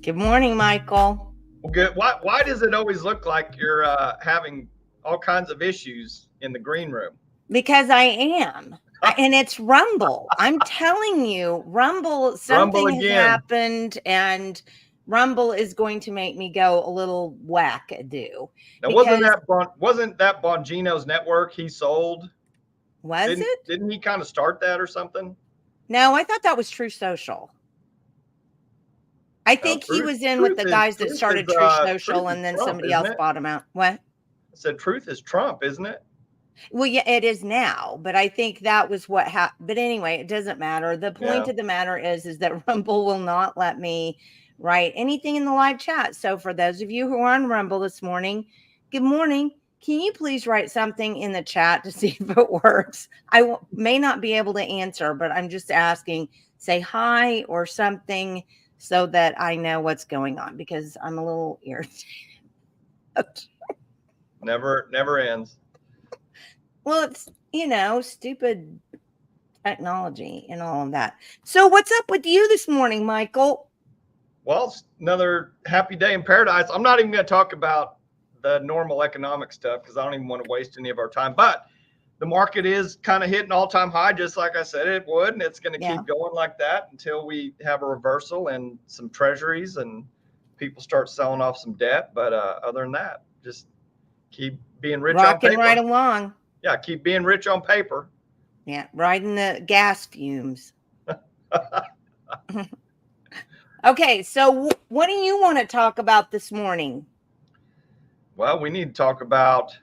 Good morning, Michael. Well, good. Why does it always look like you're having all kinds of issues in the green room? Because I am. And it's Rumble. I'm telling you, Rumble, something has happened, and Rumble is going to make me go a little whack-a-do. Now, wasn't that Bongino's network he sold? Didn't he kind of start that or something? No, I thought that was True Social. I think he was in with the guys that started True Social, and then somebody else bought him out. What? I said Truth is Trump, isn't it? Well, yeah, it is now, but I think that was what happened. But anyway, it doesn't matter. The point of the matter is that Rumble will not let me write anything in the live chat. So for those of you who are on Rumble this morning, good morning. Can you please write something in the chat to see if it works? I may not be able to answer, but I'm just asking, say hi or something so that I know what's going on, because I'm a little irritated. Never ends. Well, it's, stupid technology and all of that. So what's up with you this morning, Michael? Well, it's another happy day in paradise. I'm not even going to talk about the normal economic stuff because I don't even want to waste any of our time. But the market is kind of hitting all-time high, just like I said it would, and it's going to keep going like that until we have a reversal and some treasuries and people start selling off some debt. But other than that, just keep being rich on paper. Rocking right along. Yeah, keep being rich on paper. Yeah, riding the gas fumes. Okay, so what do you want to talk about this morning? Well, we need to talk about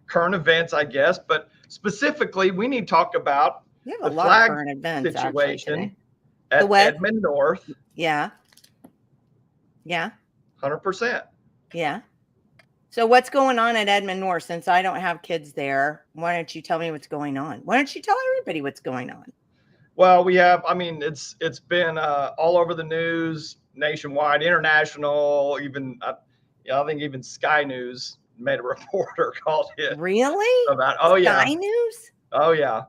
current events, I guess, but specifically, we need to talk about the flag situation at Edmond North. Yeah. 100%. Yeah. So what's going on at Edmond North? Since I don't have kids there, why don't you tell me what's going on? Why don't you tell everybody what's going on? Well, it's been all over the news, nationwide, international, even I think even Sky News made a reporter called it. Really? About Sky News? Oh yeah.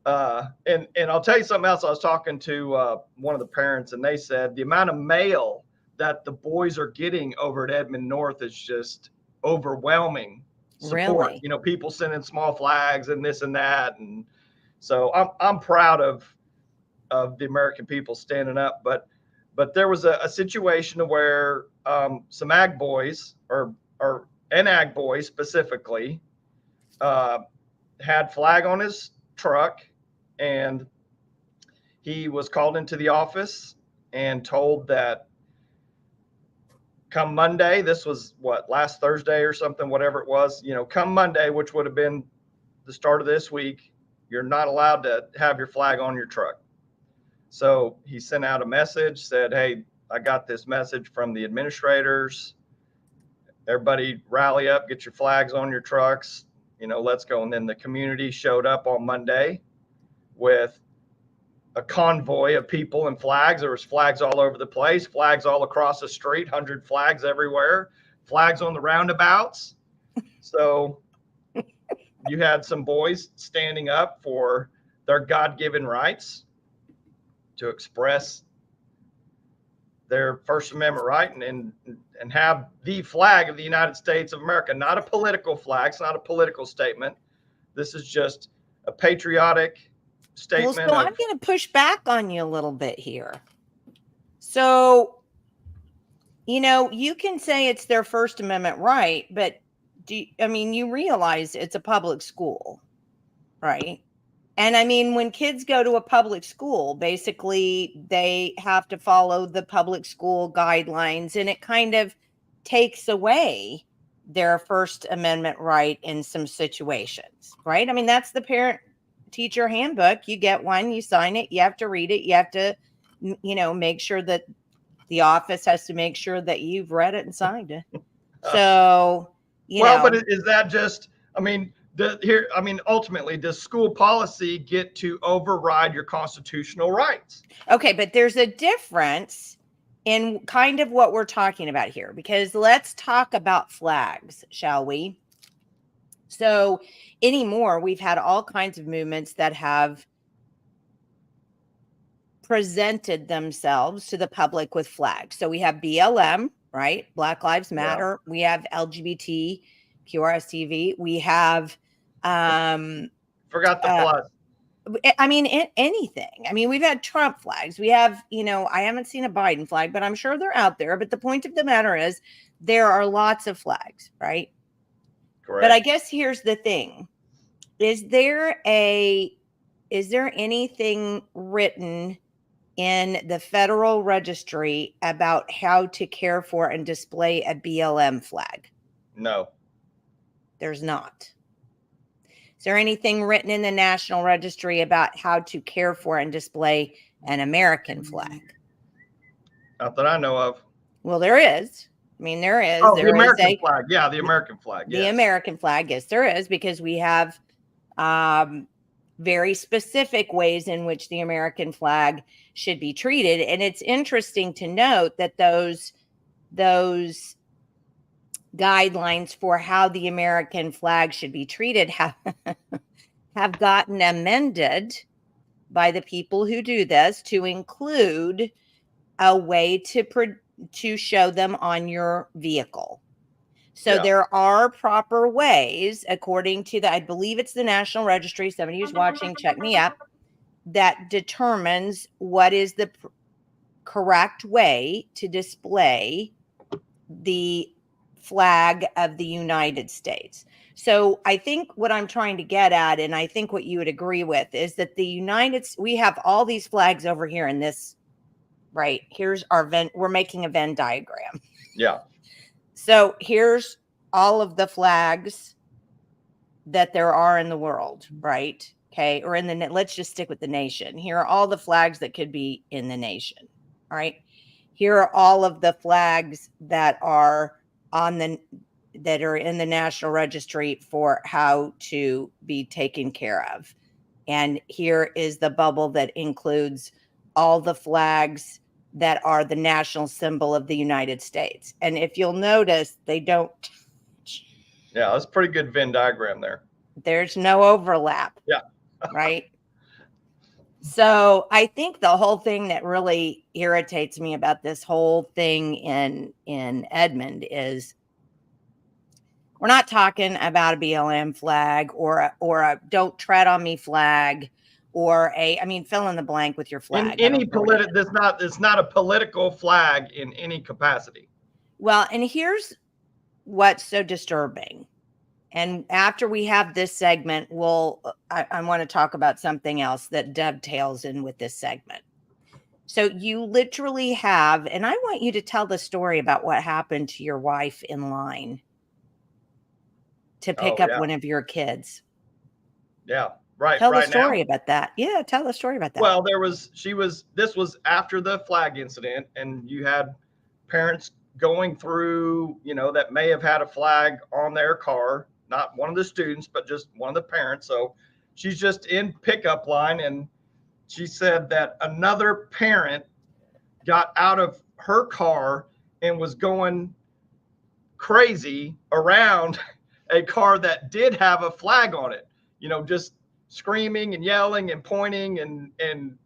And I'll tell you something else. I was talking to one of the parents, and they said the amount of mail that the boys are getting over at Edmond North is just overwhelming support. Really? People sending small flags and this and that, and so I'm proud of the American people standing up. But there was a situation where some ag boys or an ag boy specifically had flag on his truck, and he was called into the office and told that come Monday, this was last Thursday or something, whatever it was, come Monday, which would have been the start of this week, you're not allowed to have your flag on your truck. So he sent out a message, said, hey, I got this message from the administrators. Everybody rally up, get your flags on your trucks, let's go. And then the community showed up on Monday with a convoy of people and flags. There was flags all over the place, flags all across the street, 100 flags everywhere, flags on the roundabouts. So you had some boys standing up for their God-given rights to express their First Amendment right and have the flag of the United States of America, not a political flag. It's not a political statement. This is just a patriotic statement. Well, so I'm going to push back on you a little bit here. So, you can say it's their First Amendment right, but you realize it's a public school, right? And when kids go to a public school, basically they have to follow the public school guidelines, and it kind of takes away their First Amendment right in some situations, right? That's the parent teacher handbook. You get one, you sign it, you have to read it, you have to, make sure that the office has to make sure that you've read it and signed it. So, but is that just, ultimately, does school policy get to override your constitutional rights? Okay, but there's a difference in kind of what we're talking about here, because let's talk about flags, shall we? So anymore, we've had all kinds of movements that have presented themselves to the public with flags. So we have BLM, right? Black Lives Matter. Yeah. We have LGBT, QRSTV. We have forgot the plus. Anything. We've had Trump flags. We have, I haven't seen a Biden flag, but I'm sure they're out there. But the point of the matter is there are lots of flags, right? Correct. But I guess here's the thing. Is there anything written in the Federal Registry about how to care for and display a BLM flag? No. There's not. Is there anything written in the National Registry about how to care for and display an American flag? Not that I know of. Well, there is. There is. Oh, the American flag. Yeah, the American flag. Yes. The American flag. Yes, there is, because we have very specific ways in which the American flag should be treated. And it's interesting to note that those guidelines for how the American flag should be treated have gotten amended by the people who do this to include a way to show them on your vehicle. So there are proper ways, according to I believe it's the National Registry, somebody who's watching, check me up, that determines what is the correct way to display the flag of the United States. So I think what I'm trying to get at, and I think what you would agree with, is that we have all these flags over here in this, right? Here's we're making a Venn diagram. Yeah. So here's all of the flags that there are in the world, right? Okay. Or let's just stick with the nation. Here are all the flags that could be in the nation. All right. Here are all of the flags that are that are in the National Registry for how to be taken care of. And here is the bubble that includes all the flags that are the national symbol of the United States. And if you'll notice, they don't. Yeah, that's a pretty good Venn diagram there. There's no overlap. Yeah. Right. So I think the whole thing that really irritates me about this whole thing in Edmond is we're not talking about a BLM flag or a don't tread on me flag or fill in the blank with your flag. It's not a political flag in any capacity. Well, and here's what's so disturbing. And after we have this segment, I want to talk about something else that dovetails in with this segment. So you literally have, and I want you to tell the story about what happened to your wife in line to pick up one of your kids. Yeah, right. Tell the story about that. Yeah, tell the story about that. Well, this was after the flag incident, and you had parents going through, that may have had a flag on their car, not one of the students, but just one of the parents. So she's just in pickup line, and she said that another parent got out of her car and was going crazy around a car that did have a flag on it, just screaming and yelling and pointing and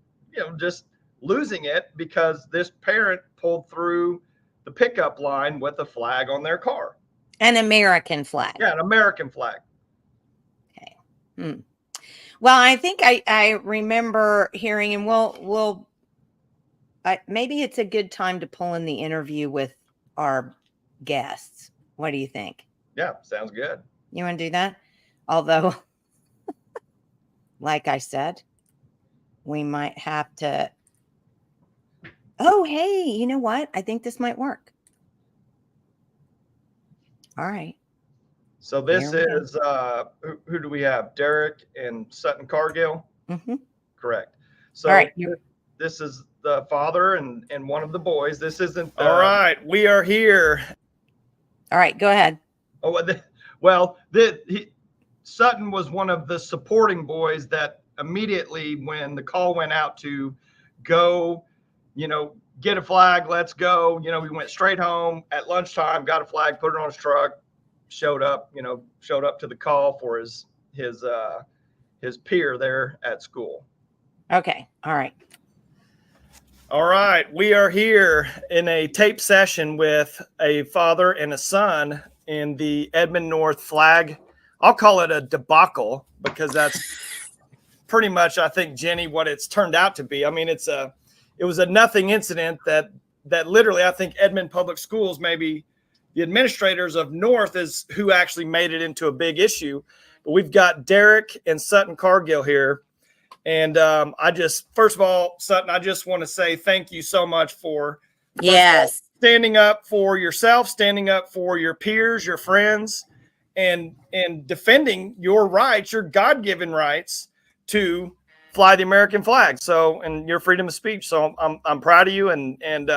just losing it because this parent pulled through the pickup line with a flag on their car. An American flag. Yeah, an American flag. Okay. Well, I think I remember hearing, and maybe it's a good time to pull in the interview with our guests. What do you think? Yeah, sounds good. You want to do that? Although, like I said, we might have to. Oh, hey, you know what? I think this might work. All right. So this is who do we have? Derek and Sutton Cargill. Mm-hmm. Correct. So all right, this is the father and one of the boys. This isn't. All right, we are here. All right, go ahead. Oh well, Sutton was one of the supporting boys that immediately when the call went out to go, get a flag, let's go. We went straight home at lunchtime, got a flag, put it on his truck, showed up to the call for his peer there at school. Okay. All right. All right. We are here in a tape session with a father and a son in the Edmond North flag. I'll call it a debacle because that's pretty much, I think, Jenny, what it's turned out to be. I mean, it was a nothing incident that literally, I think Edmond Public Schools, maybe the administrators of North is who actually made it into a big issue. But we've got Derek and Sutton Cargill here. And first of all, Sutton, I just want to say thank you so much for standing up for yourself, standing up for your peers, your friends, and defending your rights, your God-given rights to fly the American flag. So, and your freedom of speech. So I'm proud of you. And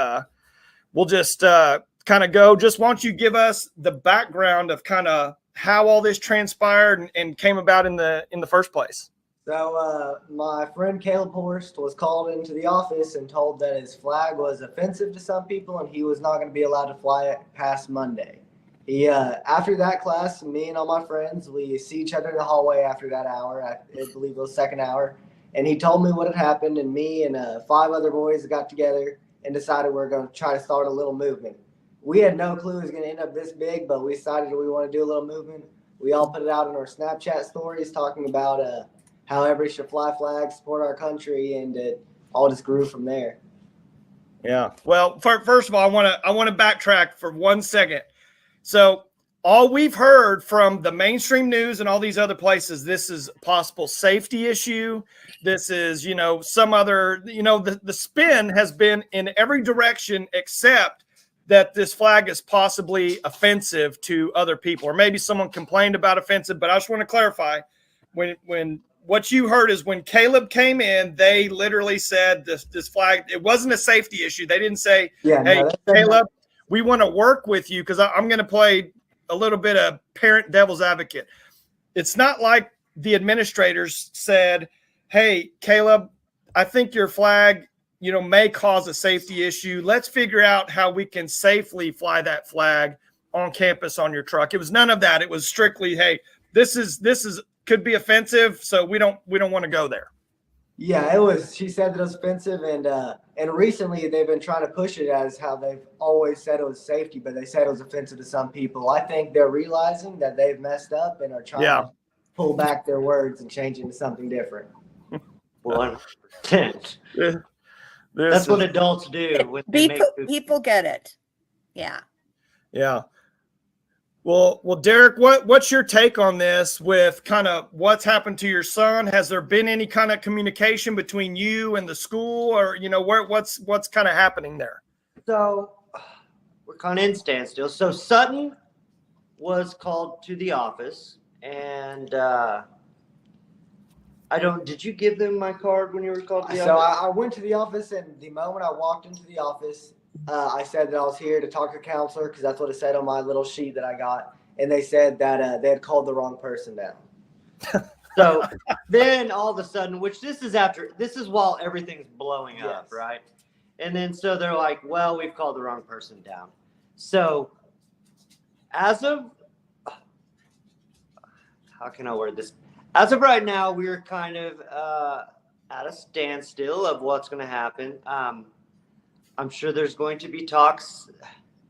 we'll just kind of go. Just want you to give us the background of kind of how all this transpired and came about in the first place. So my friend Caleb Horst was called into the office and told that his flag was offensive to some people and he was not going to be allowed to fly it past Monday. He after that class, me and all my friends, we see each other in the hallway after that hour. I believe it was second hour. And he told me what had happened, and me and 5 other boys got together and decided we're going to try to start a little movement. We had no clue it was going to end up this big, but we decided we want to do a little movement. We all put it out in our Snapchat stories talking about how everybody should fly flags, support our country, and it all just grew from there. Yeah. Well, first of all, I want to backtrack for 1 second. So all we've heard from the mainstream news and all these other places, this is a possible safety issue. This is, some other, the spin has been in every direction except that this flag is possibly offensive to other people, or maybe someone complained about offensive. But I just want to clarify, when what you heard is when Caleb came in, they literally said this flag, it wasn't a safety issue. They didn't say, hey, Caleb, we want to work with you, because I'm going to play a little bit of parent devil's advocate. It's not like the administrators said, hey, Caleb, I think your flag, may cause a safety issue. Let's figure out how we can safely fly that flag on campus on your truck. It was none of that. It was strictly, hey, this could be offensive, so we don't want to go there. Yeah, it was. She said that it was offensive, and recently they've been trying to push it as how they've always said it was safety, but they said it was offensive to some people. I think they're realizing that they've messed up and are trying to pull back their words and change it into something different. 100%. That's what adults do. When people get it. Yeah. Yeah. Well, Derek, what's your take on this with kind of what's happened to your son? Has there been any kind of communication between you and the school, or, what's kind of happening there? So we're kind of in standstill. So Sutton was called to the office, and did you give them my card when you were called to the office? I went to the office, and the moment I walked into the office, I said that I was here to talk to the counselor, because that's what it said on my little sheet that I got. And they said that they had called the wrong person down. So then all of a sudden, this is while everything's blowing up, right? And then so they're like, well, we've called the wrong person down. So how can I word this? as of right now, we're kind of at a standstill of what's going to happen. I'm sure there's going to be talks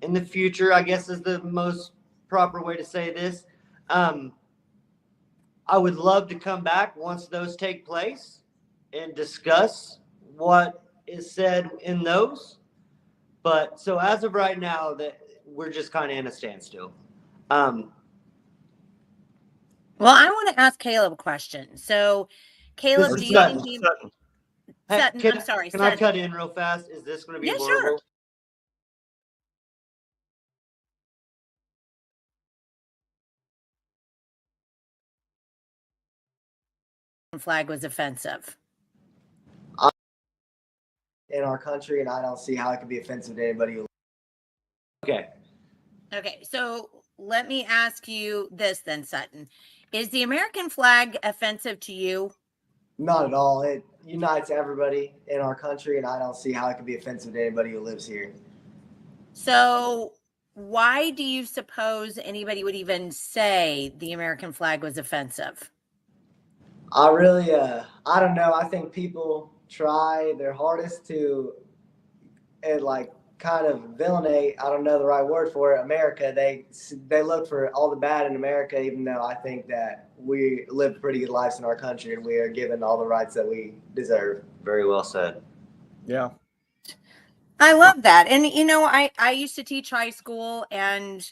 in the future, I guess is the most proper way to say this. I would love to come back once those take place and discuss what is said in those. But so as of right now, that we're just kind of in a standstill. Well, I want to ask Caleb a question. So, Caleb, This do is you think Sutton. he? Sutton. Hey, Sutton, I'm sorry. Can I Sutton. cut in real fast? Is this going to be Yeah, horrible? sure. Flag was offensive. In our country, and I don't see how it could be offensive to anybody who. Okay. Okay, so let me ask you this then, Sutton. Is the American flag offensive to you? Not at all. It unites everybody in our country, and I don't see how it could be offensive to anybody who lives here. So, why do you suppose anybody would even say the American flag was offensive? I really, I don't know. I think people try their hardest to, like, kind of villainate. I don't know the right word for it. America. They look for all the bad in America, even though I think that we live pretty good lives in our country and we are given all the rights that we deserve. Very well said. Yeah. I love that. And I used to teach high school, and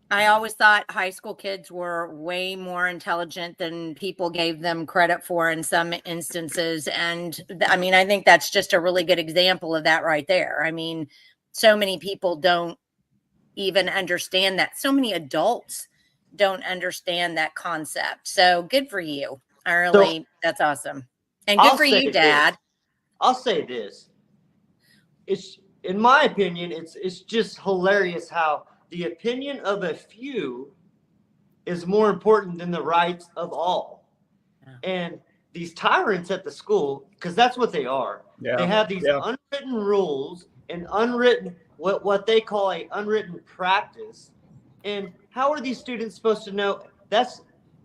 I always thought high school kids were way more intelligent than people gave them credit for in some instances. And I mean, I think that's just a really good example of that right there. I mean, so many people don't even understand that. So many adults don't understand that concept. So good for you. That's awesome. And good for you, Dad. I'll say this. It's, in my opinion, it's just hilarious how the opinion of a few is more important than the rights of all. Yeah. And these tyrants at the school, because that's what they are. Yeah. They have these unwritten rules and unwritten, what they call a unwritten practice. And how are these students supposed to know? That's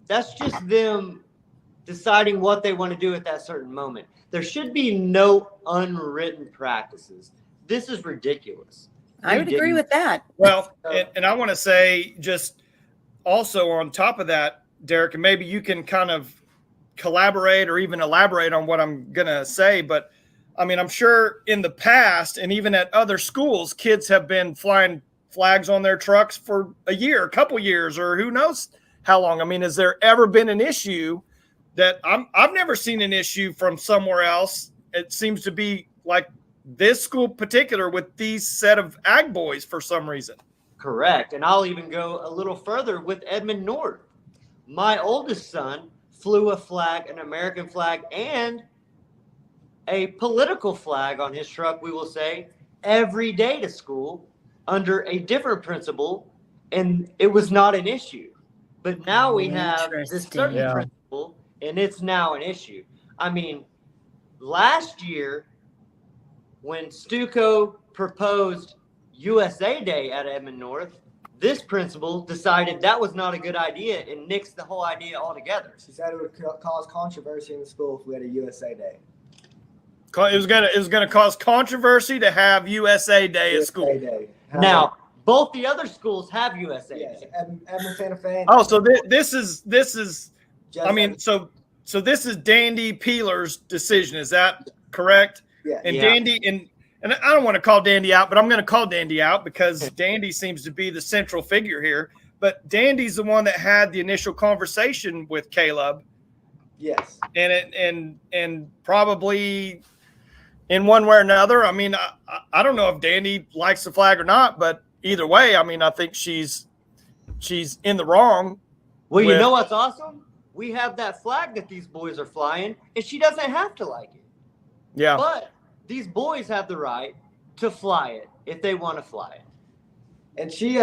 just them deciding what they want to do at that certain moment. There should be no unwritten practices. This is ridiculous. I would agree with that. Well, and I want to say just also on top of that, Derek, and maybe you can kind of collaborate or even elaborate on what I'm going to say. But I mean, I'm sure in the past and even at other schools, kids have been flying flags on their trucks for a year, a couple years, or who knows how long. I mean, has there ever been an issue that I've never seen an issue from somewhere else? It seems to be like this school particular with these set of ag boys for some reason. Correct. And I'll even go a little further with Edmond North. My oldest son flew a flag, an American flag, and a political flag on his truck, we will say, every day to school under a different principle, and it was not an issue. But now we have this certain principle, and it's now an issue. I mean, last year, when Stuco proposed USA Day at Edmond North, this principal decided that was not a good idea and nixed the whole idea altogether. She said it would cause controversy in the school if we had a USA Day. It was gonna cause controversy to have USA Day at school. Day. Now, both the other schools have USA yes, Day. Edmond, Santa Fe. Oh, so this is. I mean, so this is Dandy Peeler's decision. Is that correct? Yeah. And Dandy and I don't want to call Dandy out, but I'm going to call Dandy out because Dandy seems to be the central figure here. But Dandy's the one that had the initial conversation with Caleb. Yes. And probably in one way or another. I mean, I don't know if Dandy likes the flag or not, but either way, I mean, I think she's in the wrong. Well, you know what's awesome? We have that flag that these boys are flying, and she doesn't have to like it. Yeah. But these boys have the right to fly it if they want to fly it. And she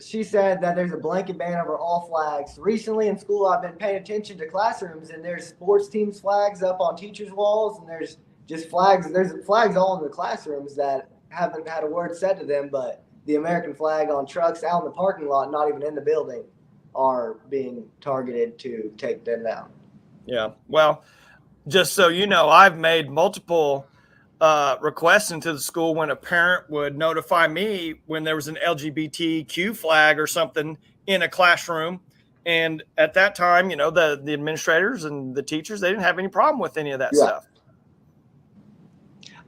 she said that there's a blanket ban over all flags. Recently in school, I've been paying attention to classrooms, and there's sports teams flags up on teachers' walls, and there's just flags. There's flags all in the classrooms that haven't had a word said to them, but the American flag on trucks out in the parking lot, not even in the building. are being targeted to take them down. Yeah. Well, just so you know, I've made multiple requests into the school when a parent would notify me when there was an LGBTQ flag or something in a classroom. And at that time, the administrators and the teachers, they didn't have any problem with any of that stuff.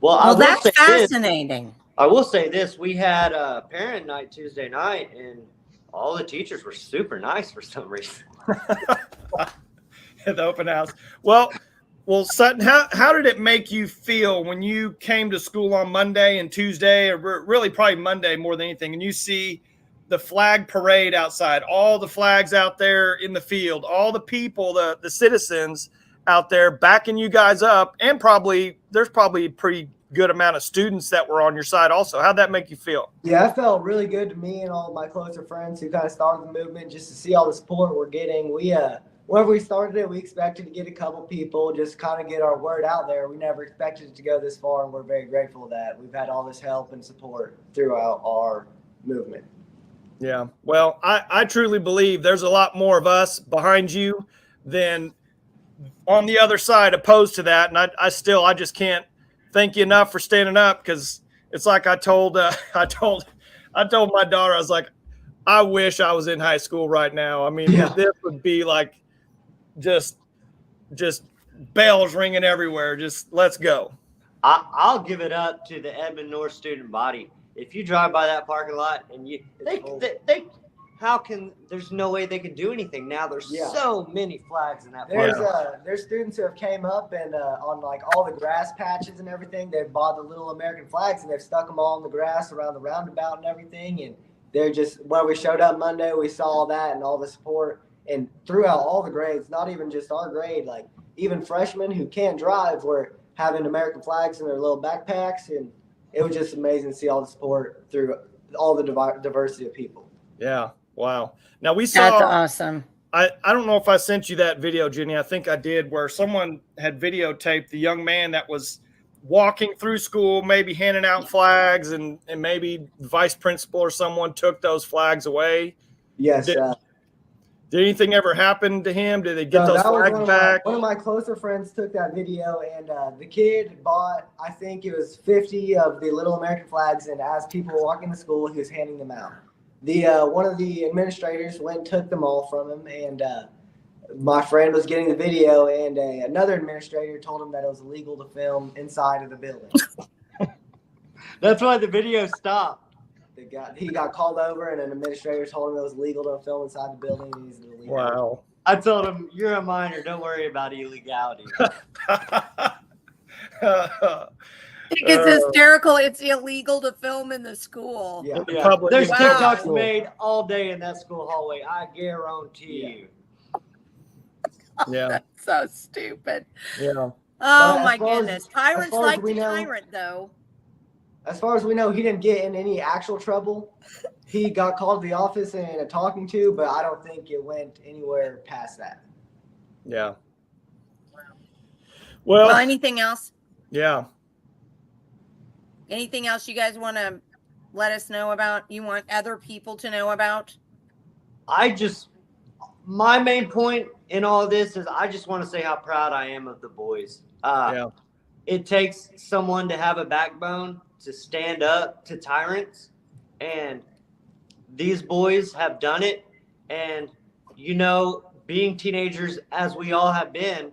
Well, Well, that's fascinating. I will say this. We had a parent night Tuesday night, and all the teachers were super nice for some reason. At the open house. Well, Sutton, how did it make you feel when you came to school on Monday and Tuesday, or really probably Monday more than anything, and you see the flag parade outside, all the flags out there in the field, all the people, the citizens out there backing you guys up, and there's probably a pretty good amount of students that were on your side also. How'd that make you feel? Yeah, it felt really good to me and all of my closer friends who kind of started the movement, just to see all the support we're getting. Whenever we started it, we expected to get a couple people, just kind of get our word out there. We never expected it to go this far, and we're very grateful that we've had all this help and support throughout our movement. Yeah. Well, I truly believe there's a lot more of us behind you than on the other side opposed to that. And I just can't thank you enough for standing up, because it's like I told my daughter, I was like, I wish I was in high school right now. I mean, this would be like just bells ringing everywhere. Just let's go. I'll give it up to the Edmond North student body. If you drive by that parking lot and there's no way they can do anything now. There's so many flags in that parking lot. There's students who have came up and on like all the grass patches and everything, they've bought the little American flags and they've stuck them all in the grass around the roundabout and everything. And they're just, when we showed up Monday, we saw all that and all the support, and throughout all the grades, not even just our grade, like even freshmen who can't drive were having American flags in their little backpacks. And it was just amazing to see all the support through all the diversity of people. Yeah. Wow. Now we saw. That's awesome. I don't know if I sent you that video, Jenny. I think I did, where someone had videotaped the young man that was walking through school, maybe handing out flags, and maybe the vice principal or someone took those flags away. Yes. Did anything ever happen to him? Did they get those flags back? One of my closer friends took that video, and the kid bought, I think it was 50 of the little American flags, and as people were walking to school, he was handing them out. One of the administrators went and took them all from him, and my friend was getting the video, and another administrator told him that it was illegal to film inside of the building. That's why the video stopped. He got called over, and an administrator told him it was illegal to film inside the building. And he's illegal. Wow. I told him, you're a minor. Don't worry about illegality. It's hysterical. It's illegal to film in the school. Yeah. There's Wow. TikToks made all day in that school hallway. I guarantee you. Yeah. That's so stupid. Yeah. Oh But my goodness. Tyrants far as like we the know- tyrant, though. As far as we know, he didn't get in any actual trouble. He got called to the office and a talking to, but I don't think it went anywhere past that. Yeah. Well, Well, anything else? yeah. Anything else you guys want to let us know about? You want other people to know about? My main point in all of this is I just want to say how proud I am of the boys. It takes someone to have a backbone to stand up to tyrants, and these boys have done it. And, being teenagers, as we all have been,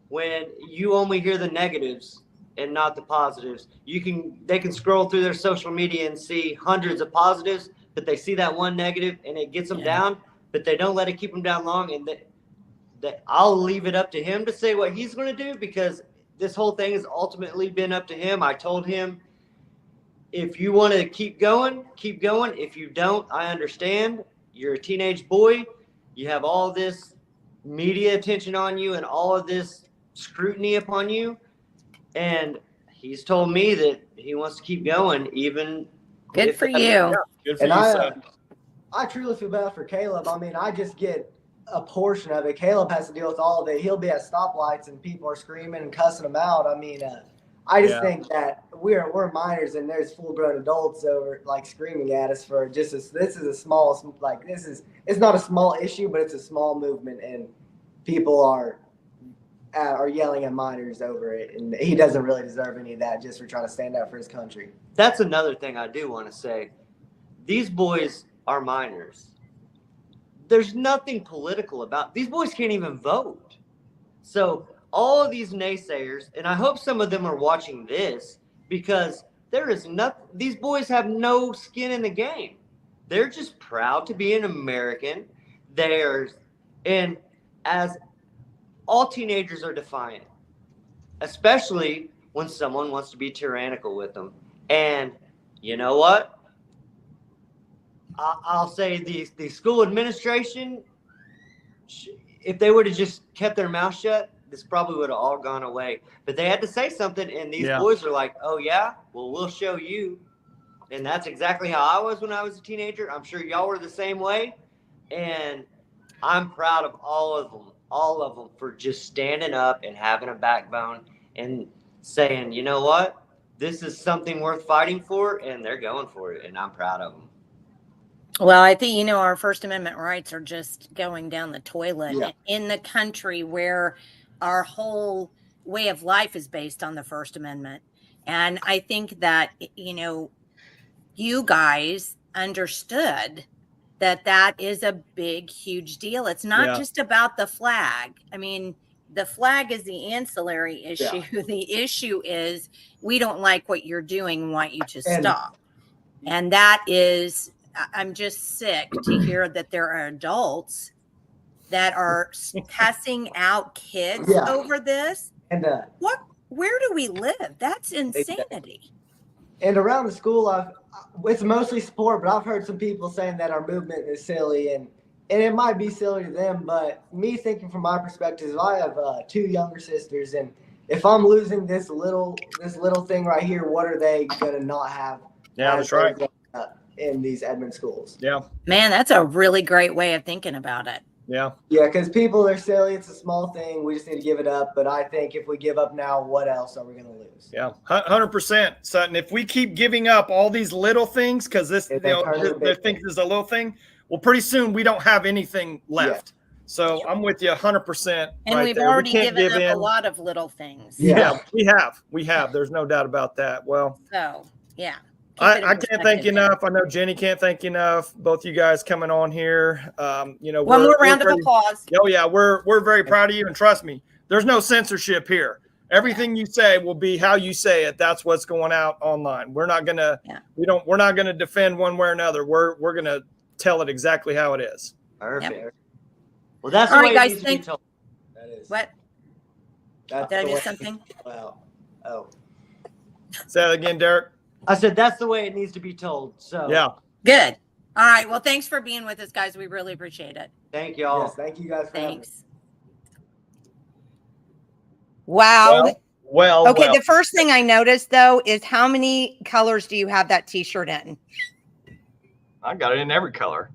when you only hear the negatives and not the positives, they can scroll through their social media and see hundreds of positives, but they see that one negative and it gets them down, but they don't let it keep them down long. And that I'll leave it up to him to say what he's going to do, because this whole thing has ultimately been up to him. I told him, if you want to keep going, keep going. If you don't, I understand. You're a teenage boy. You have all this media attention on you and all of this scrutiny upon you. And he's told me that he wants to keep going, even. Good for you. Yeah. Good for And you, I son. truly feel bad for Caleb. I mean, I just get a portion of it. Caleb has to deal with all of it. He'll be at stoplights and people are screaming and cussing him out. I mean, I just Yeah. think that we're minors and there's full grown adults over like screaming at us for just this is a small like it's not a small issue, but it's a small movement and people are yelling at minors over it, and he doesn't really deserve any of that just for trying to stand up for his country. That's another thing I do want to say. These boys are minors. There's nothing political about these boys. Can't even vote. So all of these naysayers, and I hope some of them are watching this, because there is nothing. These boys have no skin in the game. They're just proud to be an American. And as all teenagers are defiant, especially when someone wants to be tyrannical with them. And you know what? I'll say the school administration, if they would have just kept their mouth shut, this probably would have all gone away. But they had to say something, and these boys are like, oh, yeah? Well, we'll show you. And that's exactly how I was when I was a teenager. I'm sure y'all were the same way. And I'm proud of all of them for just standing up and having a backbone and saying, you know what? This is something worth fighting for, and they're going for it, and I'm proud of them. Well, I think, our First Amendment rights are just going down the toilet in the country where our whole way of life is based on the First Amendment. And I think that, you guys understood that is a big, huge deal. It's not just about the flag. I mean, the flag is the ancillary issue. Yeah. The issue is we don't like what you're doing and want you to stop. And that is, I'm just sick to hear that there are adults that are cussing out kids over this. And where do we live? That's insanity. And around the school, it's mostly support, but I've heard some people saying that our movement is silly, and it might be silly to them, but me thinking from my perspective, I have 2 younger sisters, and if I'm losing this little thing right here, what are they gonna not have? Yeah, that's right. In these Edmond schools. Yeah. Man, that's a really great way of thinking about it. Yeah. Yeah, because people are silly. It's a small thing. We just need to give it up. But I think if we give up now, what else are we going to lose? Yeah, 100%, Sutton. If we keep giving up all these little things, because they think this is a little thing, well, pretty soon we don't have anything left. Yeah. So I'm with you 100%. And we've already given up a lot of little things. Yeah, we have. There's no doubt about that. Well, so yeah. I can't thank you enough. I know Jenny can't thank you enough. Both you guys coming on here. One more round of applause. Oh yeah, we're very proud of you, and trust me, there's no censorship here. Everything you say will be how you say it. That's what's going out online. We're not gonna we're not gonna defend one way or another. We're gonna tell it exactly how it is. Perfect. Yep. Well, that's all the right, way guys. it needs to be told. That is. What? Did I miss something? Wow. Oh. Say that again, Derek. I said that's the way it needs to be told. So yeah. Good. All right. Well, thanks for being with us, guys. We really appreciate it. Thank you all. Yes, thank you guys. Thanks. Wow. Well. Okay. The first thing I noticed though is how many colors do you have that T-shirt in? I got it in every color.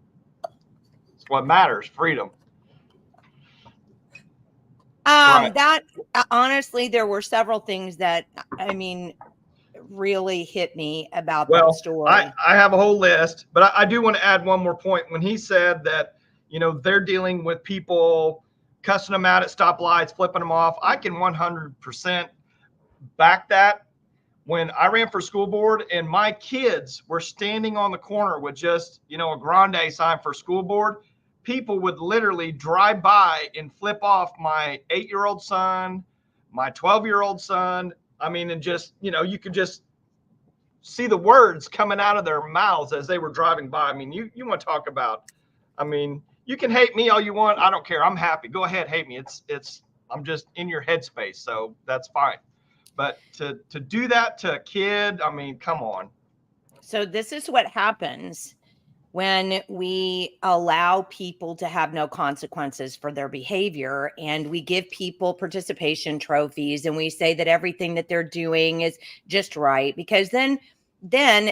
It's what matters. Freedom. Right. That honestly, there were several things that really hit me about that story. I have a whole list, but I do want to add one more point. When he said that, they're dealing with people cussing them out at stoplights, flipping them off, I can 100% back that. When I ran for school board and my kids were standing on the corner with just, a Grande sign for school board, people would literally drive by and flip off my 8-year-old son, my 12-year-old son. And just, you could just see the words coming out of their mouths as they were driving by. You want to talk about, you can hate me all you want. I don't care. I'm happy. Go ahead. Hate me. I'm just in your headspace. So that's fine. But to do that to a kid, come on. So this is what happens when we allow people to have no consequences for their behavior, and we give people participation trophies, and we say that everything that they're doing is just right, because then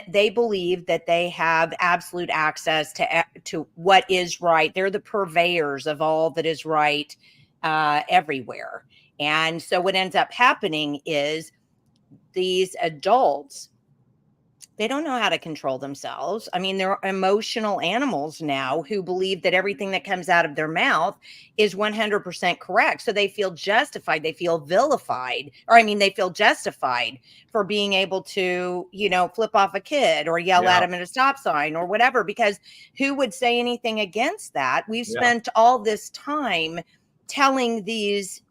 they believe that they have absolute access to what is right. They're the purveyors of all that is right everywhere. And so what ends up happening is these adults, they don't know how to control themselves. I mean, they're emotional animals now who believe that everything that comes out of their mouth is 100% correct. So they feel justified. They feel vilified, or I mean, they feel justified for being able to, flip off a kid or yell at him at a stop sign or whatever, because who would say anything against that? We've spent all this time telling these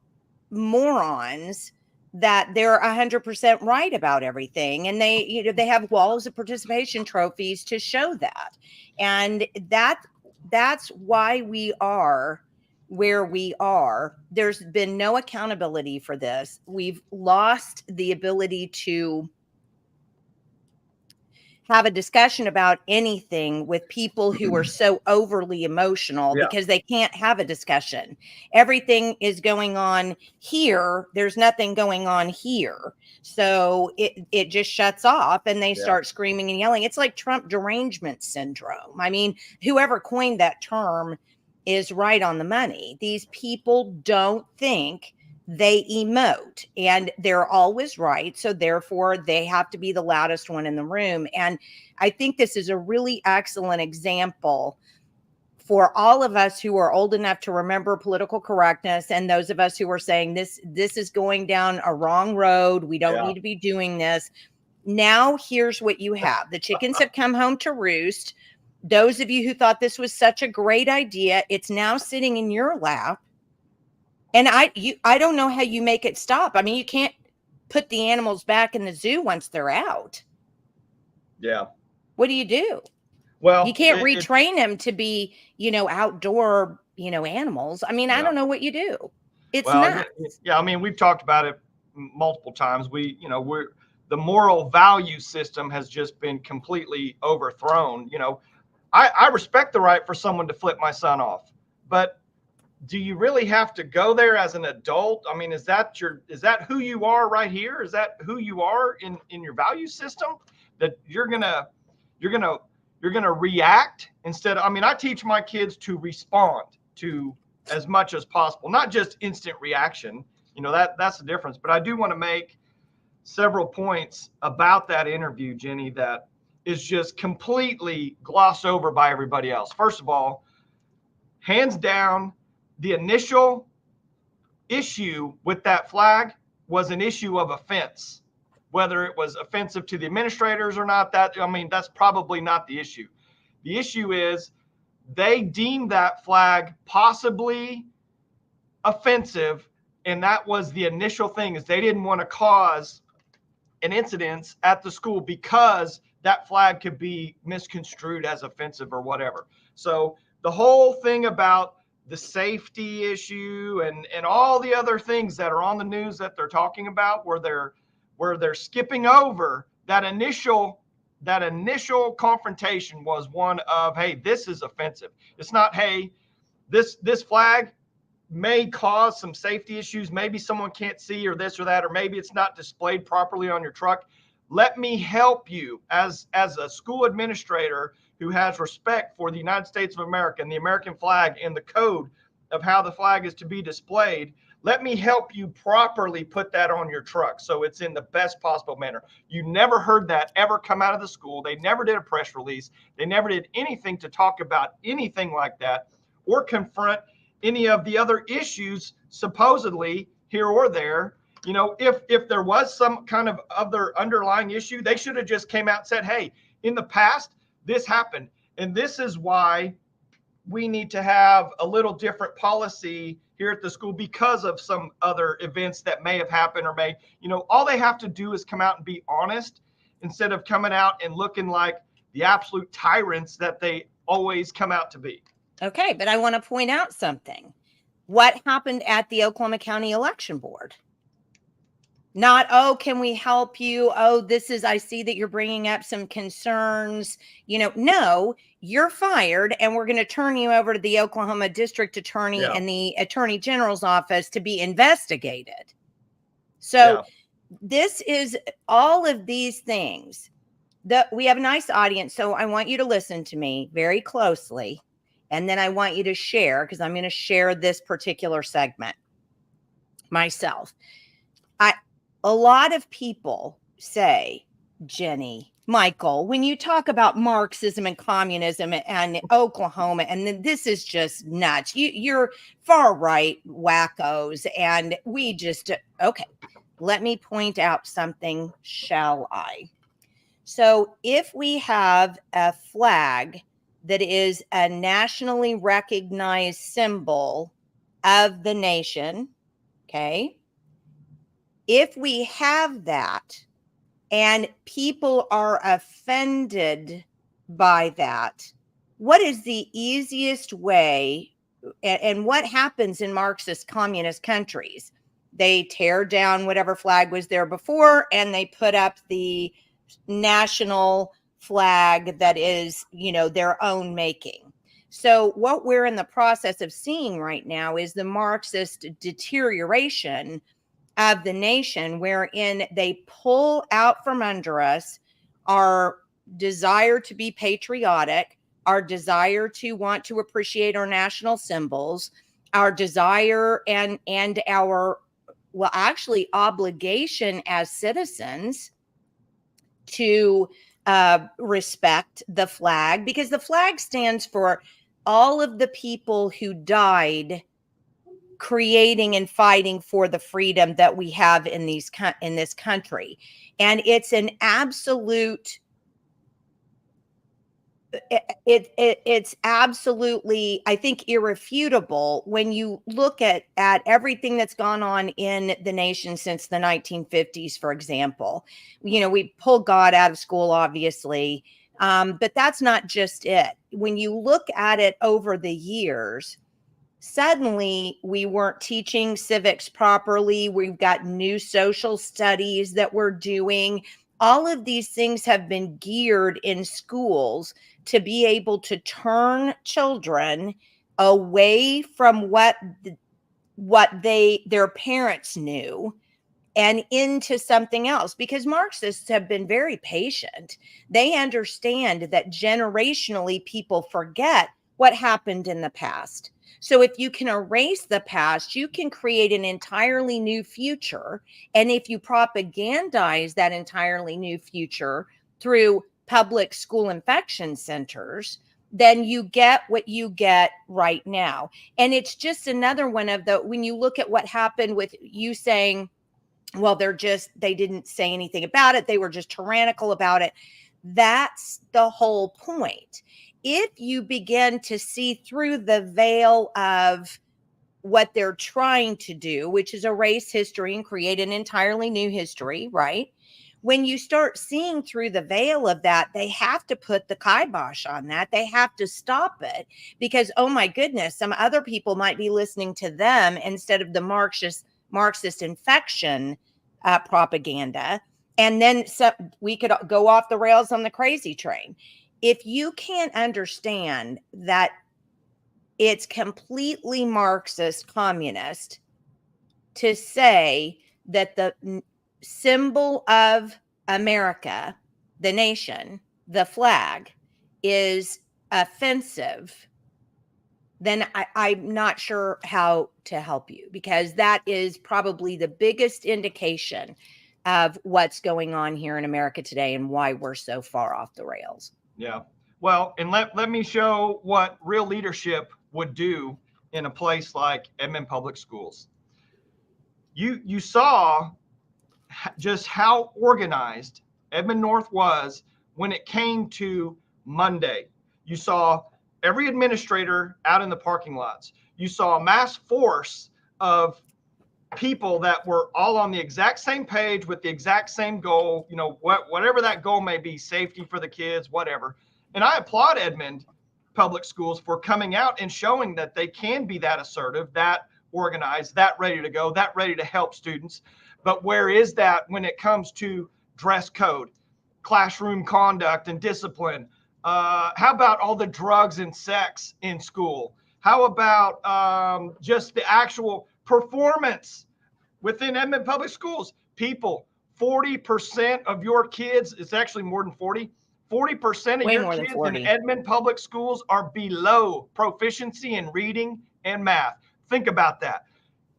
morons that they're 100% right about everything, and they have walls of participation trophies to show that. And that's why we are where we are. There's been no accountability for this. We've lost the ability to have a discussion about anything with people who are so overly emotional because they can't have a discussion. Everything is going on here. There's nothing going on here. So it just shuts off and they start screaming and yelling. It's like Trump derangement syndrome. I mean, whoever coined that term is right on the money. These people don't think, they emote, and they're always right. So therefore they have to be the loudest one in the room. And I think this is a really excellent example for all of us who are old enough to remember political correctness, and those of us who are saying this is going down a wrong road. We don't need to be doing this. Now, here's what you have. The chickens have come home to roost. Those of you who thought this was such a great idea, it's now sitting in your lap. And I don't know how you make it stop. I mean, you can't put the animals back in the zoo once they're out. Yeah. What do you do? Well, you can't retrain them to be, outdoor, animals. I mean, I don't know what you do. It's nuts. Yeah. I mean, we've talked about it multiple times. The moral value system has just been completely overthrown. I respect the right for someone to flip my son off, but do you really have to go there as an adult? I mean, is that who you are right here? Is that who you are in your value system, that you're gonna react instead? I mean, I teach my kids to respond to as much as possible, not just instant reaction. That's the difference. But I do want to make several points about that interview, Jenni, that is just completely glossed over by everybody else. First of all, hands down, the initial issue with that flag was an issue of offense. Whether it was offensive to the administrators or not, that's probably not the issue. The issue is they deemed that flag possibly offensive, and that was the initial thing, is they didn't want to cause an incident at the school because that flag could be misconstrued as offensive or whatever. So the whole thing about the safety issue and all the other things that are on the news that they're talking about, where they're skipping over that initial confrontation, was one of, hey, this is offensive. It's not, hey, this flag may cause some safety issues. Maybe someone can't see or this or that, or maybe it's not displayed properly on your truck. Let me help you as a school administrator who has respect for the United States of America and the American flag and the code of how the flag is to be displayed. Let me help you properly put that on your truck so it's in the best possible manner. You never heard that ever come out of the school. They never did a press release. They never did anything to talk about anything like that or confront any of the other issues supposedly here or there. If there was some kind of other underlying issue, they should have just came out and said, hey, in the past, this happened, and this is why we need to have a little different policy here at the school because of some other events that may have happened or all they have to do is come out and be honest instead of coming out and looking like the absolute tyrants that they always come out to be. Okay, but I want to point out something. What happened at the Oklahoma County Election Board? Not, oh, can we help you? Oh, I see that you're bringing up some concerns. No, you're fired, and we're going to turn you over to the Oklahoma District Attorney and the Attorney General's office to be investigated. So this is all of these things. We have a nice audience, so I want you to listen to me very closely, and then I want you to share, because I'm going to share this particular segment myself. A lot of people say, Jenny, Michael, when you talk about Marxism and communism and Oklahoma, and then this is just nuts. You're far right wackos, and we just okay. Let me point out something, shall I? So, if we have a flag that is a nationally recognized symbol of the nation, okay, if we have that and people are offended by that, what is the easiest way? And what happens in Marxist communist countries? They tear down whatever flag was there before and they put up the national flag that is, their own making. So what we're in the process of seeing right now is the Marxist deterioration of the nation, wherein they pull out from under us our desire to be patriotic, our desire to want to appreciate our national symbols, our desire and our, well, actually obligation as citizens to respect the flag, because the flag stands for all of the people who died creating and fighting for the freedom that we have in this country. And it's an absolute it's absolutely, I think, irrefutable when you look at everything that's gone on in the nation since the 1950s, for example. We pull God out of school, obviously, but that's not just it. When you look at it over the years, suddenly we weren't teaching civics properly. We've got new social studies that we're doing. All of these things have been geared in schools to be able to turn children away from what their parents knew and into something else, because Marxists have been very patient. They understand that generationally people forget what happened in the past. So if you can erase the past, you can create an entirely new future. And if you propagandize that entirely new future through public school infection centers, then you get what you get right now. And it's just another one of when you look at what happened with you saying, well, they didn't say anything about it, they were just tyrannical about it. That's the whole point. If you begin to see through the veil of what they're trying to do, which is erase history and create an entirely new history, right? When you start seeing through the veil of that, they have to put the kibosh on that. They have to stop it, because, oh my goodness, some other people might be listening to them instead of the Marxist infection propaganda. And then we could go off the rails on the crazy train. If you can't understand that it's completely Marxist communist to say that the symbol of America, the nation, the flag, is offensive, then I'm not sure how to help you, because that is probably the biggest indication of what's going on here in America today and why we're so far off the rails. Yeah. Well, and let me show what real leadership would do in a place like Edmond Public Schools. You saw just how organized Edmond North was when it came to Monday. You saw every administrator out in the parking lots. You saw a mass force of people that were all on the exact same page with the exact same goal, whatever that goal may be, safety for the kids, whatever. And I applaud Edmond Public Schools for coming out and showing that they can be that assertive, that organized, that ready to go, that ready to help students. But where is that when it comes to dress code, classroom conduct and discipline? How about all the drugs and sex in school? How about just the actual performance within Edmond Public Schools? People, 40% of your kids, it's actually more than 40% of your kids in Edmond Public Schools are below proficiency in reading and math. Think about that.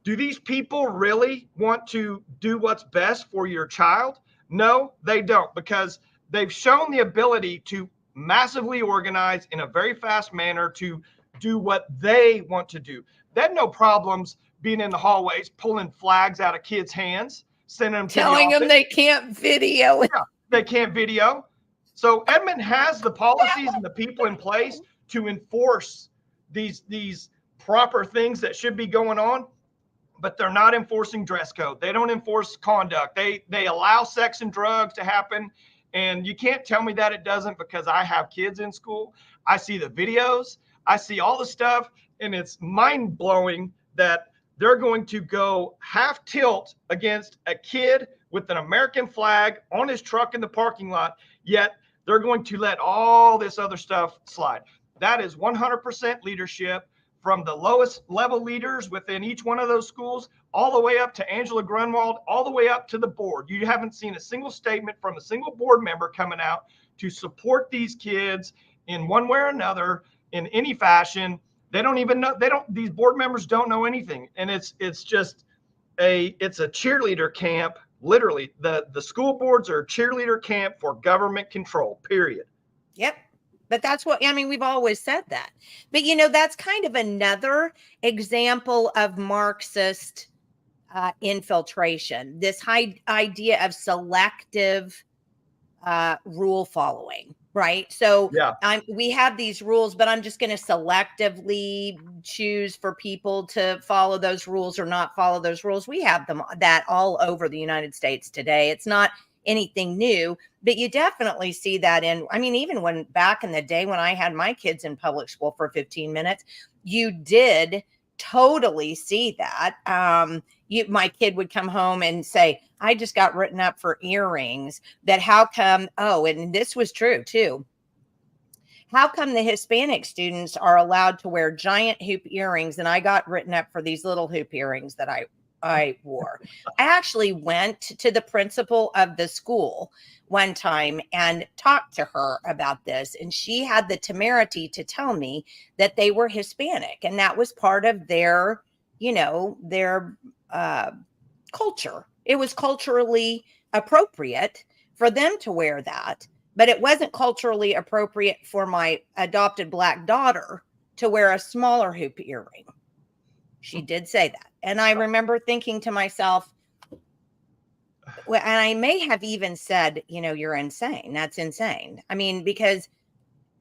Do these people really want to do what's best for your child? No, they don't, because they've shown the ability to massively organize in a very fast manner to do what they want to do. They had no problems being in the hallways, pulling flags out of kids' hands, sending them to the Telling them office. they can't video. Yeah, they can't video. So Edmond has the policies and the people in place to enforce these proper things that should be going on, but they're not enforcing dress code. They don't enforce conduct. They allow sex and drugs to happen. And you can't tell me that it doesn't, because I have kids in school. I see the videos, I see all the stuff, and it's mind blowing that they're going to go half tilt against a kid with an American flag on his truck in the parking lot, yet they're going to let all this other stuff slide. That is 100% leadership, from the lowest level leaders within each one of those schools, all the way up to Angela Grunwald, all the way up to the board. You haven't seen a single statement from a single board member coming out to support these kids in one way or another in any fashion. They don't even know, these board members don't know anything. And it's just it's a cheerleader camp. Literally, the school boards are a cheerleader camp for government control, period. Yep. But that's what, I mean, we've always said that. But, that's kind of another example of Marxist infiltration, this high idea of selective rule following, right? So yeah, we have these rules, but I'm just going to selectively choose for people to follow those rules or not follow those rules. We have that all over the United States today. It's not anything new, but you definitely see that even when back in the day when I had my kids in public school for 15 minutes, you did totally see that. My kid would come home and say, I just got written up for earrings. That how come, and this was true too. How come the Hispanic students are allowed to wear giant hoop earrings? And I got written up for these little hoop earrings that I wore. I actually went to the principal of the school one time and talked to her about this. And she had the temerity to tell me that they were Hispanic. And that was part of their culture. It was culturally appropriate for them to wear that. But it wasn't culturally appropriate for my adopted Black daughter to wear a smaller hoop earring. She did say that. And I remember thinking to myself, and I may have even said, you're insane. That's insane. I mean, because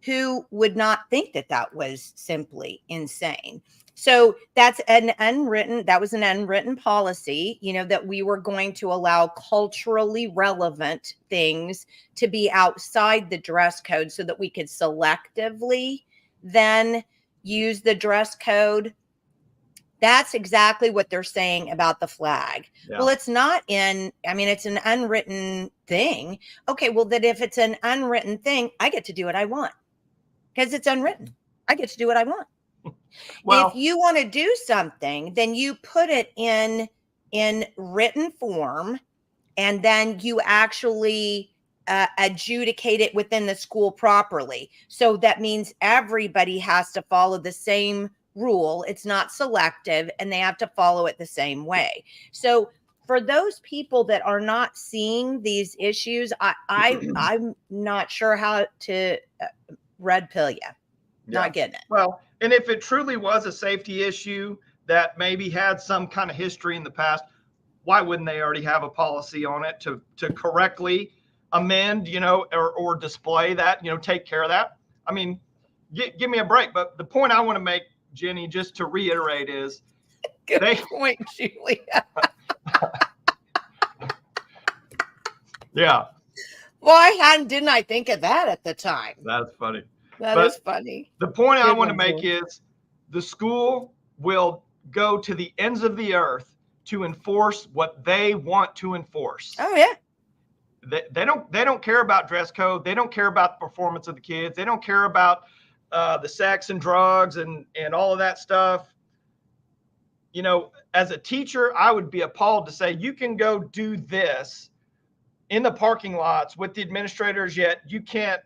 who would not think that was simply insane? So that was an unwritten policy, that we were going to allow culturally relevant things to be outside the dress code so that we could selectively then use the dress code. That's exactly what they're saying about the flag. Yeah. Well, it's not it's an unwritten thing. Okay, well, that if it's an unwritten thing, I get to do what I want because it's unwritten. I get to do what I want. Well, if you want to do something, then you put it in written form, and then you actually adjudicate it within the school properly. So that means everybody has to follow the same rule. It's not selective, and they have to follow it the same way. So for those people that are not seeing these issues, I'm not sure how to red pill you. Yeah. Not getting it. Well, and if it truly was a safety issue that maybe had some kind of history in the past, why wouldn't they already have a policy on it to correctly amend, or display that, take care of that? I mean, give me a break. But the point I want to make, Jenny, just to reiterate is good point, Julia. Yeah. Why didn't I think of that at the time? That's funny. That is funny. The point I want to make is the school will go to the ends of the earth to enforce what they want to enforce. Oh yeah. They don't care about dress code. They don't care about the performance of the kids. They don't care about the sex and drugs and all of that stuff. As a teacher, I would be appalled to say you can go do this in the parking lots with the administrators, yet you can't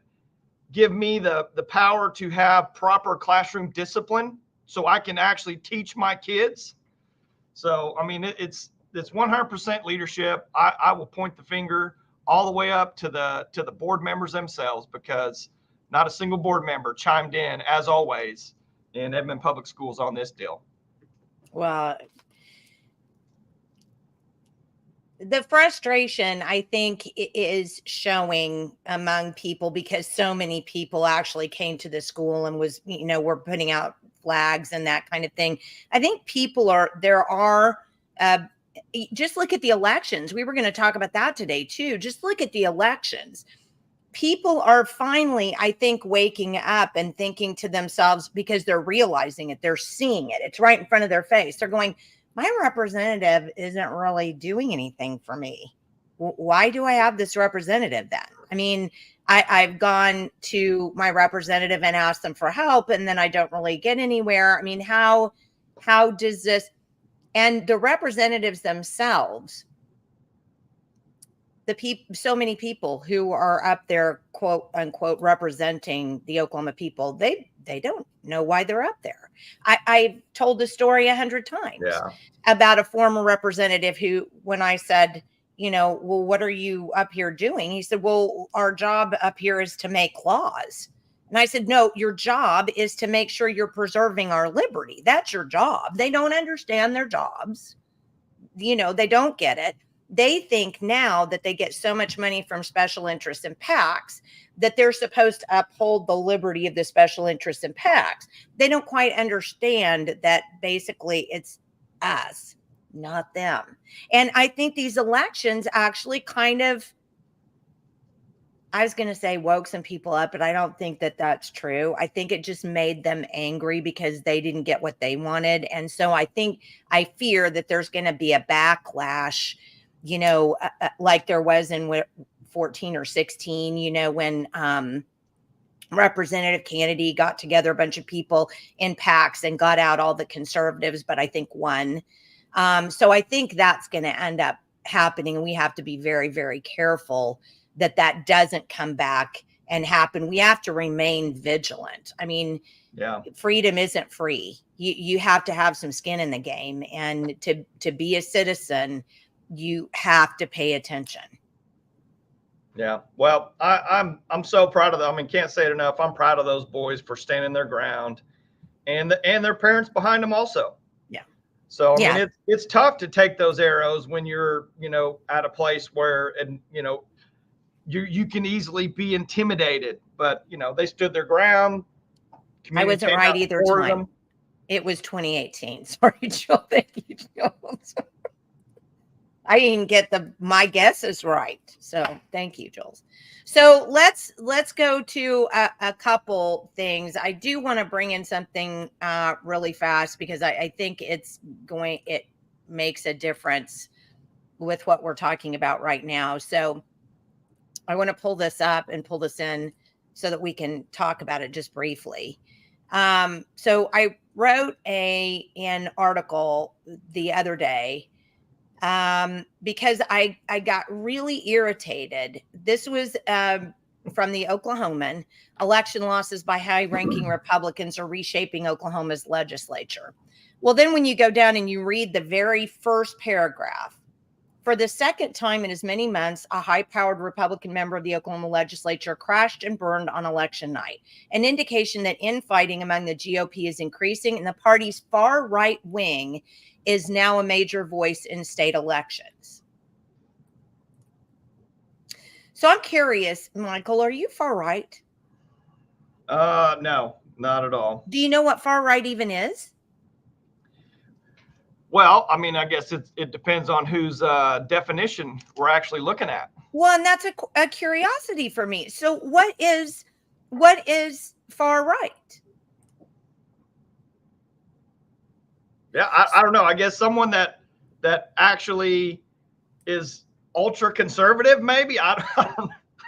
give me the power to have proper classroom discipline so I can actually teach my kids. So, I mean, it's 100% leadership. I will point the finger all the way up to the board members themselves, because not a single board member chimed in, as always, in Edmond Public Schools on this deal. Well, the frustration, I think, is showing among people because so many people actually came to the school and were putting out flags and that kind of thing. I think just look at the elections. We were going to talk about that today too. Just look at the elections. People are finally, I think, waking up and thinking to themselves, because they're realizing it, they're seeing it. It's right in front of their face. They're going, my representative isn't really doing anything for me. Why do I have this representative then? I mean, I've gone to my representative and asked them for help, and then I don't really get anywhere. I mean, how does this, and the representatives themselves, so many people who are up there, quote unquote, representing the Oklahoma people, they don't know why they're up there. I've told the story 100 times about a former representative who, when I said, well, what are you up here doing? He said, well, our job up here is to make laws. And I said, no, your job is to make sure you're preserving our liberty. That's your job. They don't understand their jobs. They don't get it. They think now that they get so much money from special interests and PACs that they're supposed to uphold the liberty of the special interests and PACs. They don't quite understand that basically it's us, not them. And I think these elections actually kind of, I was going to say woke some people up, but I don't think that that's true. I think it just made them angry because they didn't get what they wanted. And so I fear that there's going to be a backlash, like there was in 14 or 16, when Representative Kennedy got together a bunch of people in PACs and got out all the conservatives, but I think won. So I think that's going to end up happening. And we have to be very, very careful that doesn't come back and happen. We have to remain vigilant. I mean, freedom isn't free. You have to have some skin in the game. And to be a citizen, you have to pay attention. Yeah. Well, I'm so proud of them. I mean, can't say it enough. I'm proud of those boys for standing their ground, and their parents behind them also. Yeah. So I mean, it's tough to take those arrows when you're, at a place where, and you can easily be intimidated, but they stood their ground. I wasn't right either time. It was 2018. Sorry, Joel. Thank you, Joel. I didn't get my guess is right. So thank you, Jules. So let's go to a couple things. I do want to bring in something really fast because I think it makes a difference with what we're talking about right now. So I want to pull this up and pull this in so that we can talk about it just briefly. So I wrote an article the other day because I got really irritated. This was from the Oklahoman. Election losses by high-ranking Republicans are reshaping Oklahoma's legislature. Well, then when you go down and you read the very first paragraph, for the second time in as many months, a high-powered Republican member of the Oklahoma legislature crashed and burned on election night, an indication that infighting among the GOP is increasing and the party's far-right wing is now a major voice in state elections. So I'm curious, Michael, are you far-right? No, not at all. Do you know what far-right even is? Well, I mean, I guess it depends on whose definition we're actually looking at. Well, and that's a curiosity for me. So what is far right? Yeah, I don't know. I guess someone that actually is ultra conservative, maybe. I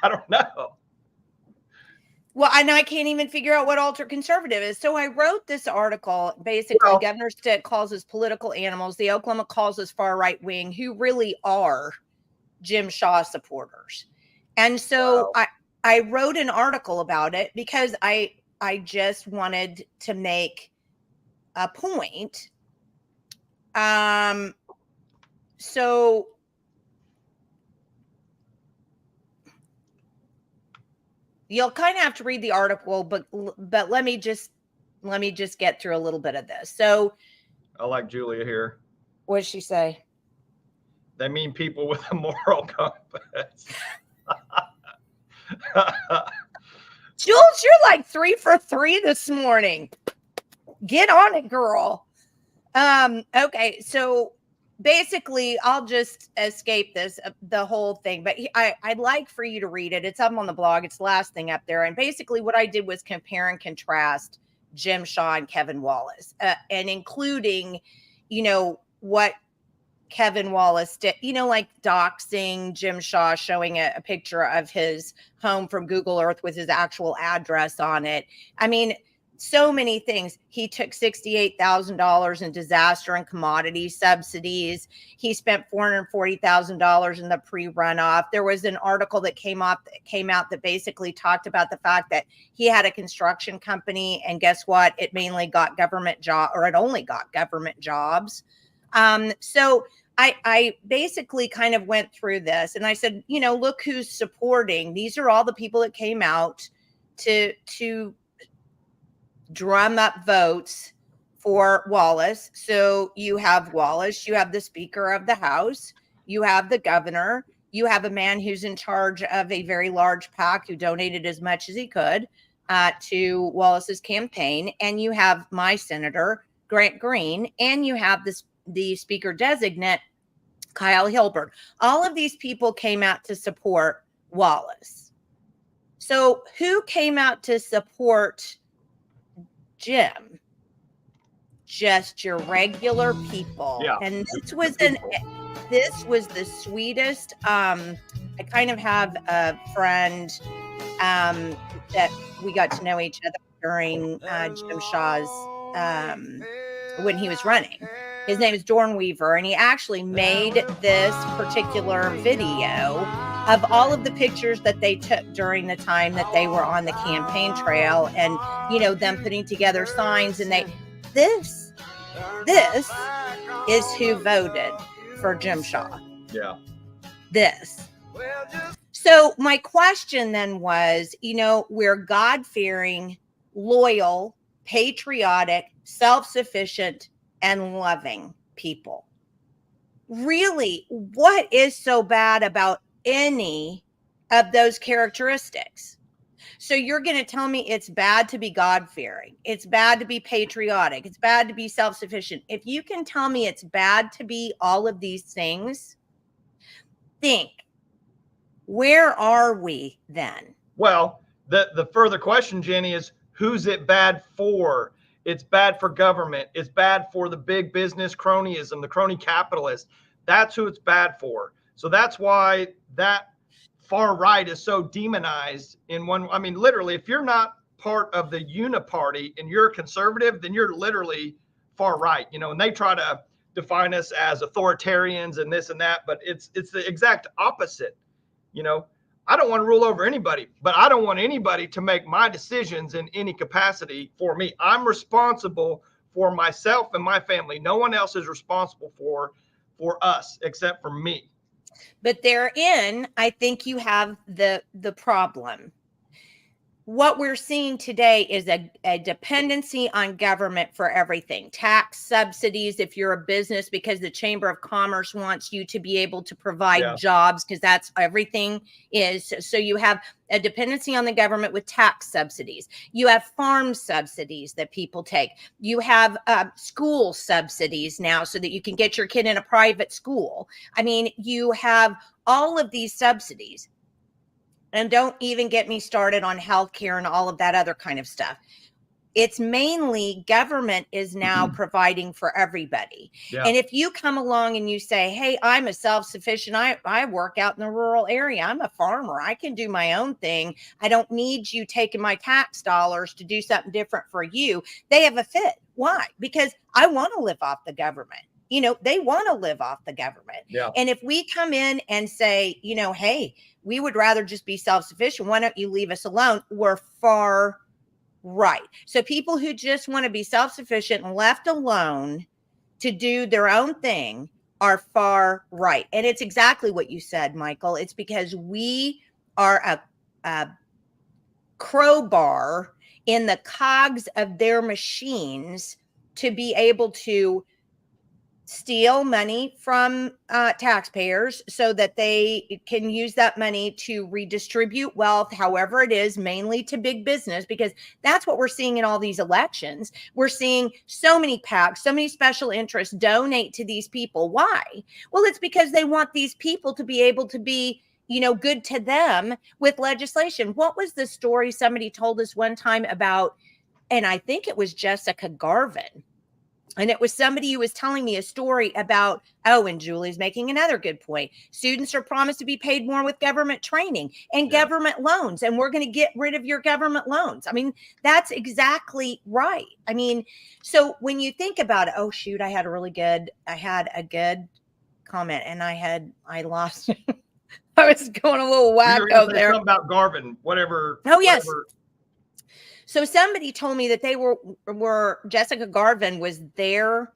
don't know. Well, and I can't even figure out what ultra conservative is. So I wrote this article. Basically, Governor Stitt calls us political animals. The Oklahoma calls us far right wing, who really are Jim Shaw supporters. And so I wrote an article about it because I just wanted to make a point. So You'll kind of have to read the article, but let me just get through a little bit of this. So, I like Julia here. what did she say? They mean people with a moral compass. Jules, you're like 3 for 3 this morning. Get on it, girl. Okay, so basically, I'll just escape this, the whole thing, but I'd like for you to read it. It's up on the blog. It's the last thing up there. And basically what I did was compare and contrast Jim Shaw and Kevin Wallace, and including, what Kevin Wallace did, like doxing Jim Shaw, showing a picture of his home from Google Earth with his actual address on it. I mean, so many things. He took $68,000 in disaster and commodity subsidies. He spent $440,000 in the pre-runoff. There was an article that came out that basically talked about the fact that he had a construction company, and guess what? It mainly got government it only got government jobs. So I basically kind of went through this, and I said, look who's supporting. These are all the people that came out to drum up votes for Wallace. So you have Wallace, you have the Speaker of the House, you have the governor, you have a man who's in charge of a very large PAC who donated as much as he could to Wallace's campaign, and you have my senator, Grant Green, and you have the Speaker designate, Kyle Hilbert. All of these people came out to support Wallace. So who came out to support Jim? Just your regular people. Yeah, And this was the sweetest. I kind of have a friend that we got to know each other during Jim Shaw's when he was running. His name is Dorn Weaver, and he actually made this particular video of all of the pictures that they took during the time that they were on the campaign trail, and them putting together signs. And this is who voted for Jim Shaw. Yeah. This. So my question then was, we're God-fearing, loyal, patriotic, self-sufficient, and loving people. Really, what is so bad about any of those characteristics? So you're going to tell me it's bad to be God-fearing, it's bad to be patriotic, it's bad to be self-sufficient. If you can tell me it's bad to be all of these things, think, where are we then? Well, the further question, Jenny, is who's it bad for? It's bad for government. It's bad for the big business cronyism, the crony capitalist. That's who it's bad for. So that's why that far right is so demonized in one. I mean, literally, if you're not part of the uniparty and you're a conservative, then you're literally far right, and they try to define us as authoritarians and this and that, but it's the exact opposite. I don't want to rule over anybody, but I don't want anybody to make my decisions in any capacity for me. I'm responsible for myself and my family. No one else is responsible for us except for me. But therein, I think you have the problem. What we're seeing today is a dependency on government for everything. Tax subsidies if you're a business, because the Chamber of Commerce wants you to be able to provide jobs, because that's everything is. So you have a dependency on the government with tax subsidies. You have farm subsidies that people take. You have school subsidies now so that you can get your kid in a private school. I mean, you have all of these subsidies. And don't even get me started on healthcare and all of that other kind of stuff. It's mainly government is now providing for everybody. Yeah. And if you come along and you say, hey, I'm a self-sufficient, I work out in the rural area, I'm a farmer, I can do my own thing, I don't need you taking my tax dollars to do something different for you, they have a fit. Why? Because I want to live off the government. They want to live off the government. Yeah. And if we come in and say, hey, we would rather just be self-sufficient, why don't you leave us alone? We're far right. So people who just want to be self-sufficient and left alone to do their own thing are far right. And it's exactly what you said, Michael. It's because we are crowbar in the cogs of their machines to be able to steal money from taxpayers so that they can use that money to redistribute wealth, however it is, mainly to big business, because that's what we're seeing in all these elections. We're seeing so many PACs, so many special interests donate to these people. Why? Well, it's because they want these people to be able to be, good to them with legislation. What was the story somebody told us one time about, and I think it was Jessica Garvin. And it was somebody who was telling me a story about, and Julie's making another good point. Students are promised to be paid more with government training and government loans, and we're going to get rid of your government loans. I mean, that's exactly right. I mean, so when you think about it, I had a good comment and I lost. I was going a little wacko there. Something about Garvin, whatever. Oh, yes. Whatever. So somebody told me that they were Jessica Garvin was their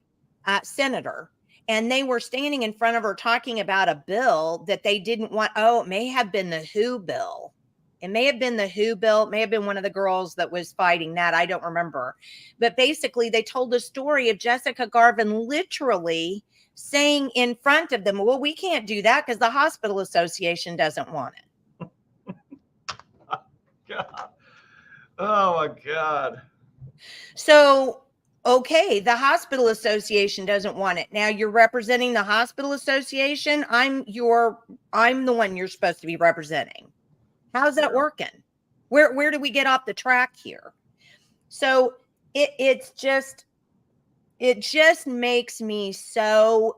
senator, and they were standing in front of her talking about a bill that they didn't want. It may have been the WHO bill. It may have been the WHO bill. It may have been one of the girls that was fighting that. I don't remember. But basically, they told the story of Jessica Garvin literally saying in front of them, well, we can't do that because the hospital association doesn't want it. God. Oh my God. So, okay, the hospital association doesn't want it. Now you're representing the hospital association. I'm the one you're supposed to be representing. How's that working? Where do we get off the track here? So it just makes me so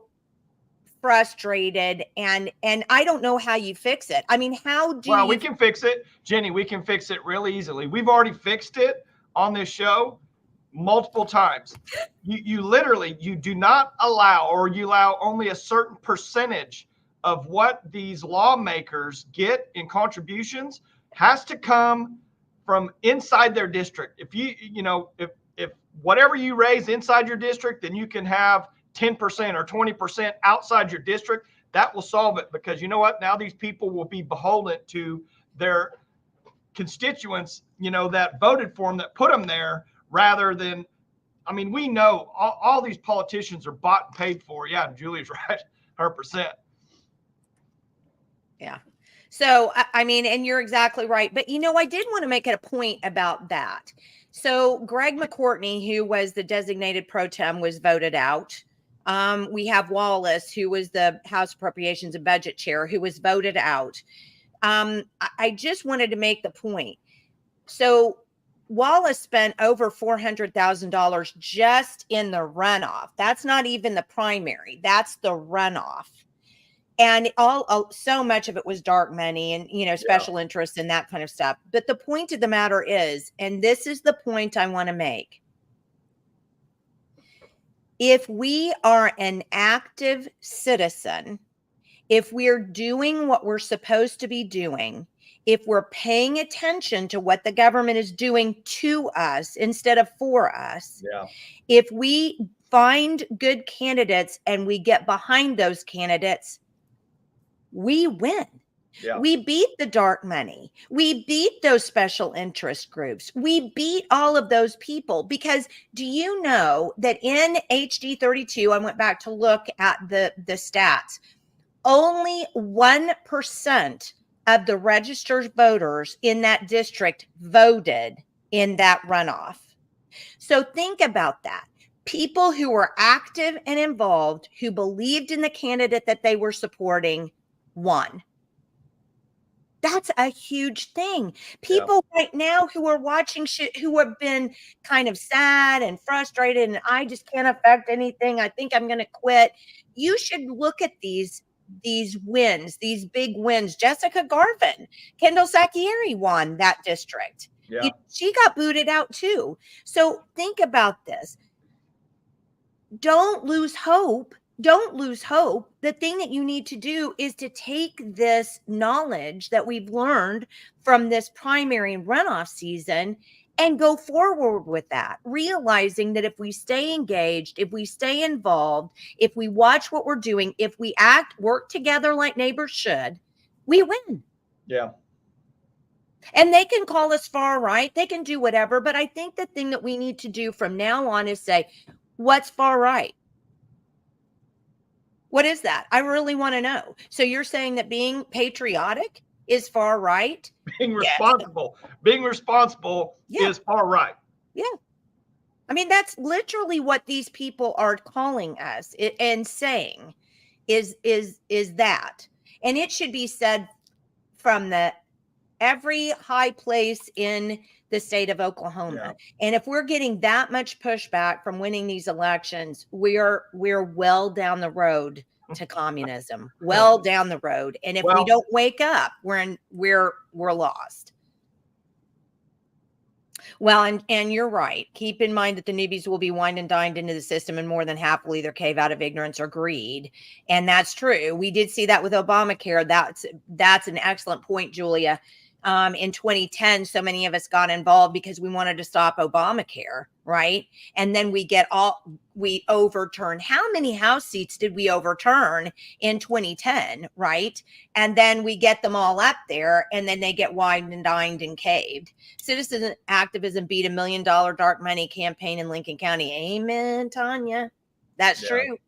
frustrated, and I don't know how you fix it. I mean, we can fix it, Jenny. We can fix it really easily. We've already fixed it on this show multiple times. You literally, you do not allow, or you allow only a certain percentage of what these lawmakers get in contributions has to come from inside their district. If whatever you raise inside your district, then you can have 10% or 20% outside your district. That will solve it, because you know what? Now these people will be beholden to their constituents, that voted for them, that put them there, rather than, we know all these politicians are bought and paid for. Yeah, Julie's right, 100%. Yeah. So, and you're exactly right. But, I did want to make it a point about that. So Greg McCourtney, who was the designated pro tem, was voted out. We have Wallace, who was the House Appropriations and Budget Chair, who was voted out. I just wanted to make the point. So Wallace spent over $400,000 just in the runoff. That's not even the primary. That's the runoff. And so much of it was dark money and, special interests and that kind of stuff. But the point of the matter is, and this is the point I want to make, if we are an active citizen, if we're doing what we're supposed to be doing, if we're paying attention to what the government is doing to us instead of for us, if we find good candidates and we get behind those candidates, we win. Yeah. We beat the dark money. We beat those special interest groups. We beat all of those people, because do you know that in HD 32, I went back to look at the stats, only 1% of the registered voters in that district voted in that runoff. So think about that. People who were active and involved, who believed in the candidate that they were supporting, won. That's a huge thing. People right now who are watching who have been kind of sad and frustrated and I just can't affect anything, I think I'm going to quit. You should look at these wins, these big wins. Jessica Garvin, Kendall Sacchieri won that district. Yeah. She got booted out too. So think about this. Don't lose hope. Don't lose hope. The thing that you need to do is to take this knowledge that we've learned from this primary and runoff season and go forward with that, realizing that if we stay engaged, if we stay involved, if we watch what we're doing, if we work together like neighbors should, we win. Yeah. And they can call us far right. They can do whatever. But I think the thing that we need to do from now on is say, what's far right? What is that? I really want to know. So you're saying that being patriotic is far right? Being Yes. responsible Yeah. is far right. Yeah. I mean, that's literally what these people are calling us and saying is that. And it should be said from every high place in the state of Oklahoma. Yeah. And if we're getting that much pushback from winning these elections, we're well down the road to communism, well down the road. And if we don't wake up, we're lost. Well, and you're right. Keep in mind that the newbies will be wined and dined into the system, and more than half will either cave out of ignorance or greed. And that's true. We did see that with Obamacare. That's an excellent point, Julia. In 2010, so many of us got involved because we wanted to stop Obamacare, right? And then we overturned. How many House seats did we overturn in 2010, right? And then we get them all up there, and then they get wined and dined and caved. Citizen activism beat $1 million dark money campaign in Lincoln County. Amen, Tanya. That's true.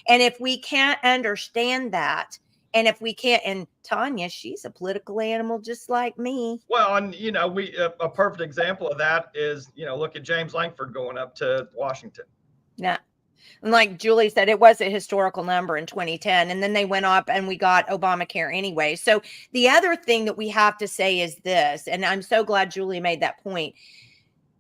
And if we can't understand that, and if we can't, and Tanya, she's a political animal just like me. Well, and a perfect example of that is, look at James Langford going up to Washington. Yeah. And like Julie said, it was a historical number in 2010. And then they went up and we got Obamacare anyway. So the other thing that we have to say is this, and I'm so glad Julie made that point.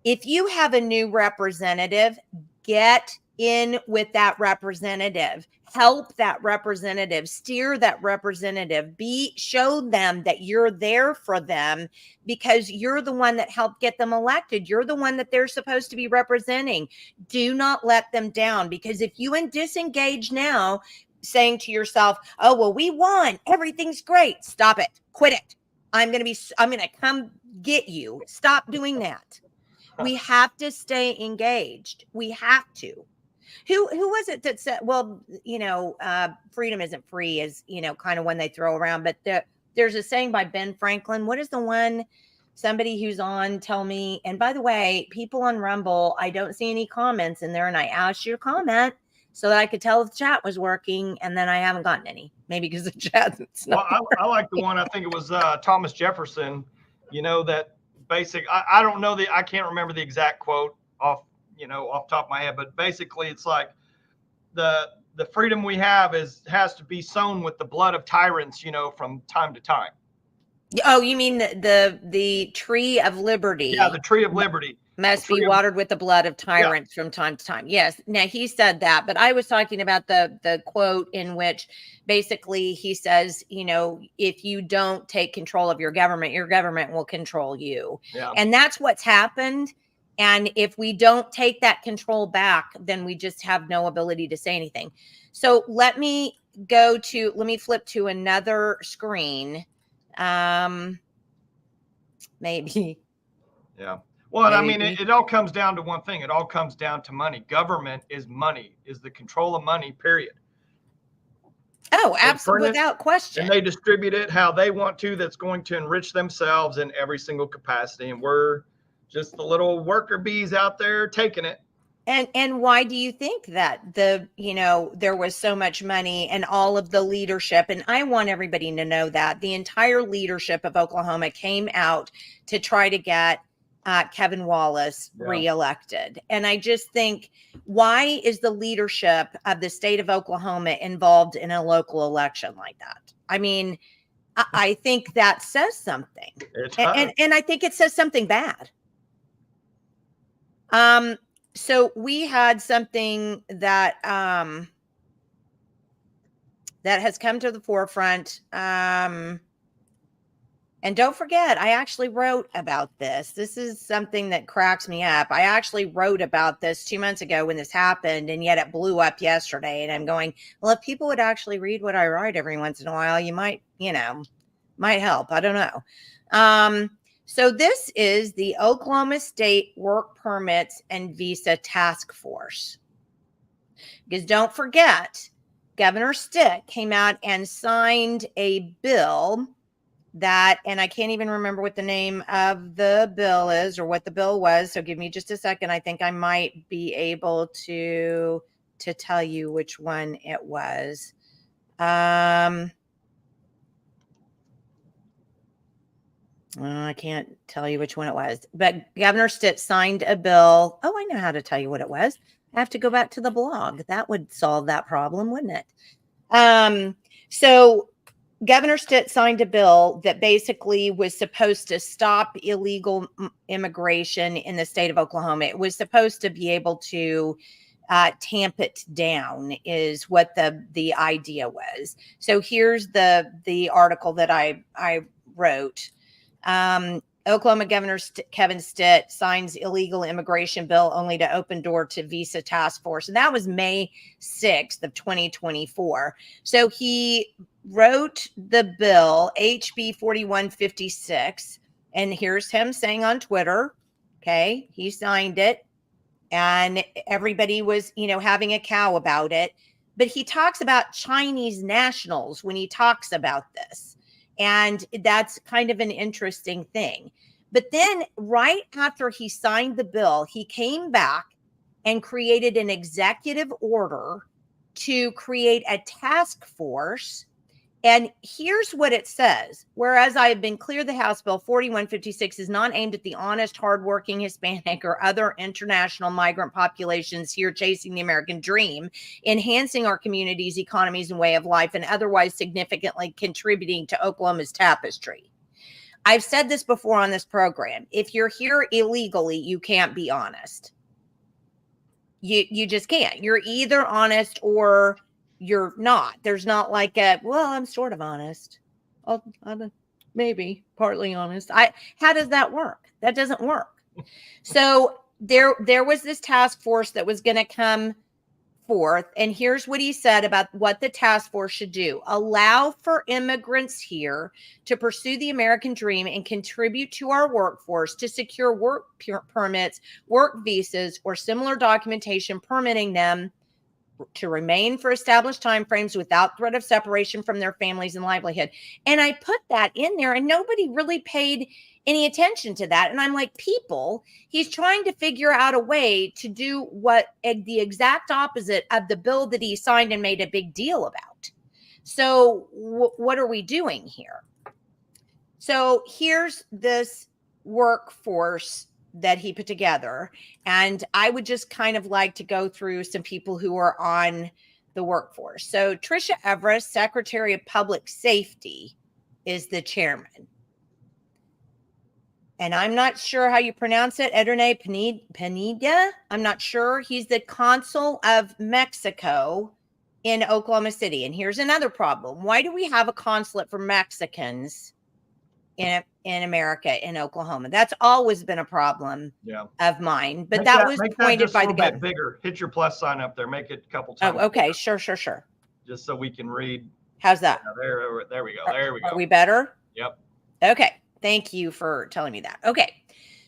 If you have a new representative, get in with that representative, help that representative, steer that representative, show them that you're there for them because you're the one that helped get them elected. You're the one that they're supposed to be representing. Do not let them down, because if you disengage now, saying to yourself, oh, well, we won, everything's great. Stop it. Quit it. I'm going to come get you. Stop doing that. We have to stay engaged. We have to. Who was it that said, well, freedom isn't free is, kind of one they throw around, but there's a saying by Ben Franklin. What is the one, somebody who's on, tell me. And by the way, people on Rumble, I don't see any comments in there. And I asked you to comment so that I could tell if the chat was working. And then I haven't gotten any, maybe because the chat's not. Well, I like the one, I think it was Thomas Jefferson, that basic, I don't know I can't remember the exact quote off top of my head, but basically it's like the freedom we have has to be sown with the blood of tyrants, from time to time. Oh, you mean the tree of liberty? Yeah, the tree of liberty must be watered with the blood of tyrants from time to time. Yes. Now he said that, but I was talking about the quote in which basically he says, if you don't take control of your government will control you. Yeah. And that's what's happened. And if we don't take that control back, then we just have no ability to say anything. So let me flip to another screen. Maybe. Yeah. Well, I mean, it all comes down to one thing. It all comes down to money. Government is money, is the control of money, period. Oh, absolutely, without question. And they distribute it how they want to. That's going to enrich themselves in every single capacity. And we're just the little worker bees out there taking it. And why do you think that there was so much money and all of the leadership? And I want everybody to know that the entire leadership of Oklahoma came out to try to get Kevin Wallace reelected. And I just think, why is the leadership of the state of Oklahoma involved in a local election like that? I mean, I think that says something. And I think it says something bad. So we had something that that has come to the forefront. And don't forget, I actually wrote about this. This is something that cracks me up. I actually wrote about this 2 months ago when this happened, and yet it blew up yesterday. And I'm going, well, if people would actually read what I write every once in a while, you might help. I don't know. So this is the Oklahoma State Work Permits and Visa Task Force. Because don't forget, Governor Stitt came out and signed a bill that, and I can't even remember what the name of the bill is or what the bill was. So give me just a second. I think I might be able to tell you which one it was. I can't tell you which one it was, but Governor Stitt signed a bill. Oh, I know how to tell you what it was. I have to go back to the blog. That would solve that problem, wouldn't it? So Governor Stitt signed a bill that basically was supposed to stop illegal immigration in the state of Oklahoma. It was supposed to be able to tamp it down, is what the idea was. So here's the article that I wrote. Oklahoma Governor Kevin Stitt signs illegal immigration bill only to open door to visa task force. And that was May 6th of 2024. So he wrote the bill, HB 4156. And here's him saying on Twitter, okay, he signed it. And everybody was, having a cow about it. But he talks about Chinese nationals when he talks about this. And that's kind of an interesting thing. But then right after he signed the bill, he came back and created an executive order to create a task force. And here's what it says. Whereas I have been clear, the House Bill 4156 is not aimed at the honest, hardworking Hispanic or other international migrant populations here chasing the American dream, enhancing our communities, economies, and way of life, and otherwise significantly contributing to Oklahoma's tapestry. I've said this before on this program. If you're here illegally, you can't be honest. You just can't. You're either honest or you're not. There's not like I'm sort of honest. I'm maybe partly honest. How does that work? That doesn't work. So there was this task force that was going to come forth. And here's what he said about what the task force should do: allow for immigrants here to pursue the American dream and contribute to our workforce, to secure work permits, work visas, or similar documentation permitting them to remain for established timeframes without threat of separation from their families and livelihood. And I put that in there and nobody really paid any attention to that. And I'm like, he's trying to figure out a way to do what the exact opposite of the bill that he signed and made a big deal about. So what are we doing here? So here's this workforce that he put together. And I would just kind of like to go through some people who are on the workforce. So Tricia Everest, Secretary of Public Safety, is the chairman. And I'm not sure how you pronounce it. Edmond Pineda. I'm not sure. He's the consul of Mexico in Oklahoma City. And here's another problem. Why do we have a consulate for Mexicans in America, in Oklahoma? That's always been a problem of mine. But that was pointed by the governor. Bigger. Hit your plus sign up there. Make it a couple times. Oh, okay. Sure. Just so we can read. How's that? There we go. There we go. Are we better? Yep. Okay. Thank you for telling me that. Okay.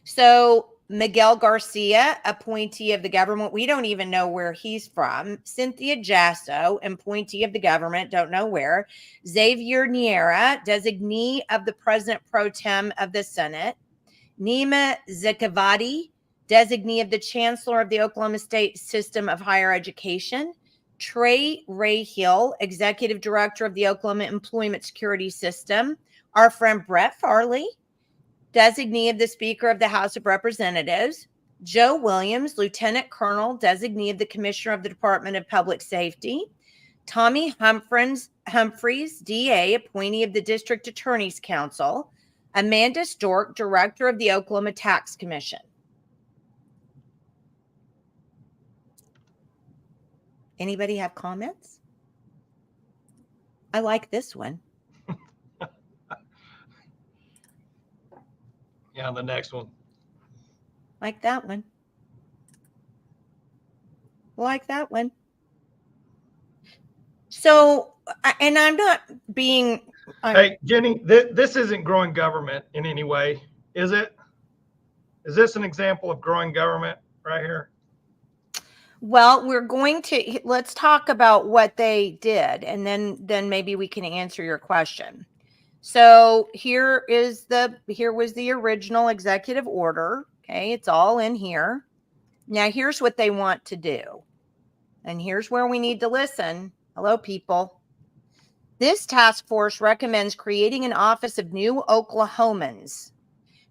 So Miguel Garcia, appointee of the government. We don't even know where he's from. Cynthia Jasso, appointee of the government. Don't know where. Xavier Niera, designee of the president pro tem of the Senate. Nima Zekavati, designee of the chancellor of the Oklahoma State System of Higher Education. Trey Rayhill, executive director of the Oklahoma Employment Security System. Our friend Brett Farley, designee of the Speaker of the House of Representatives. Joe Williams, Lieutenant Colonel, designee of the Commissioner of the Department of Public Safety. Tommy Humphreys, DA, appointee of the District Attorney's Council. Amanda Stork, Director of the Oklahoma Tax Commission. Anybody have comments? I like this one. Yeah, the next one. Like that one. Like that one. So, and I'm not being... Hey, Jenny, this isn't growing government in any way, is it? Is this an example of growing government right here? Well, let's talk about what they did, and then maybe we can answer your question. So here was the original executive order. Okay, it's all in here. Now here's what they want to do. And here's where we need to listen. Hello, people. This task force recommends creating an Office of New Oklahomans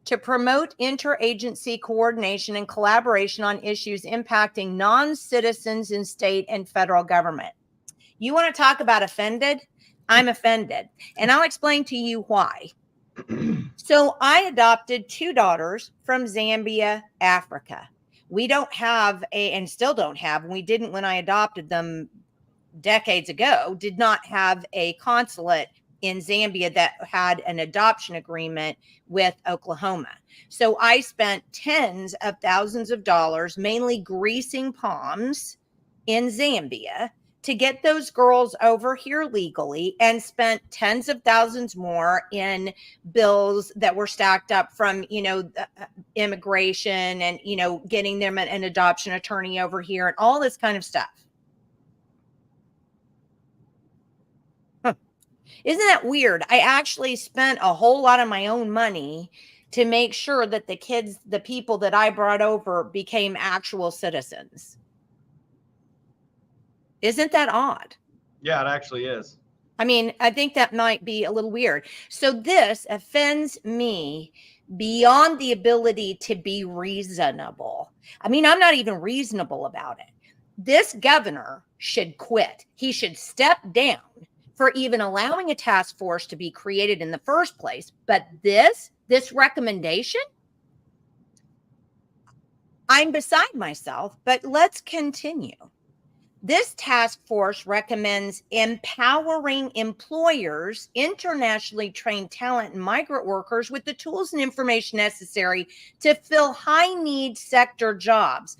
to promote interagency coordination and collaboration on issues impacting non-citizens in state and federal government. You want to talk about offended? I'm offended. And I'll explain to you why. So I adopted 2 daughters from Zambia, Africa. We don't have and still don't have, we didn't when I adopted them decades ago, did not have a consulate in Zambia that had an adoption agreement with Oklahoma. So I spent tens of thousands of dollars, mainly greasing palms in Zambia, to get those girls over here legally, and spent tens of thousands more in bills that were stacked up from, immigration and, getting them an adoption attorney over here and all this kind of stuff. Isn't that weird? I actually spent a whole lot of my own money to make sure that the people that I brought over became actual citizens. Isn't that odd? Yeah, it actually is. I mean, I think that might be a little weird. So this offends me beyond the ability to be reasonable. I mean, I'm not even reasonable about it. This governor should quit. He should step down for even allowing a task force to be created in the first place. But this recommendation, I'm beside myself, but let's continue. This task force recommends empowering employers, internationally trained talent, and migrant workers with the tools and information necessary to fill high-need sector jobs.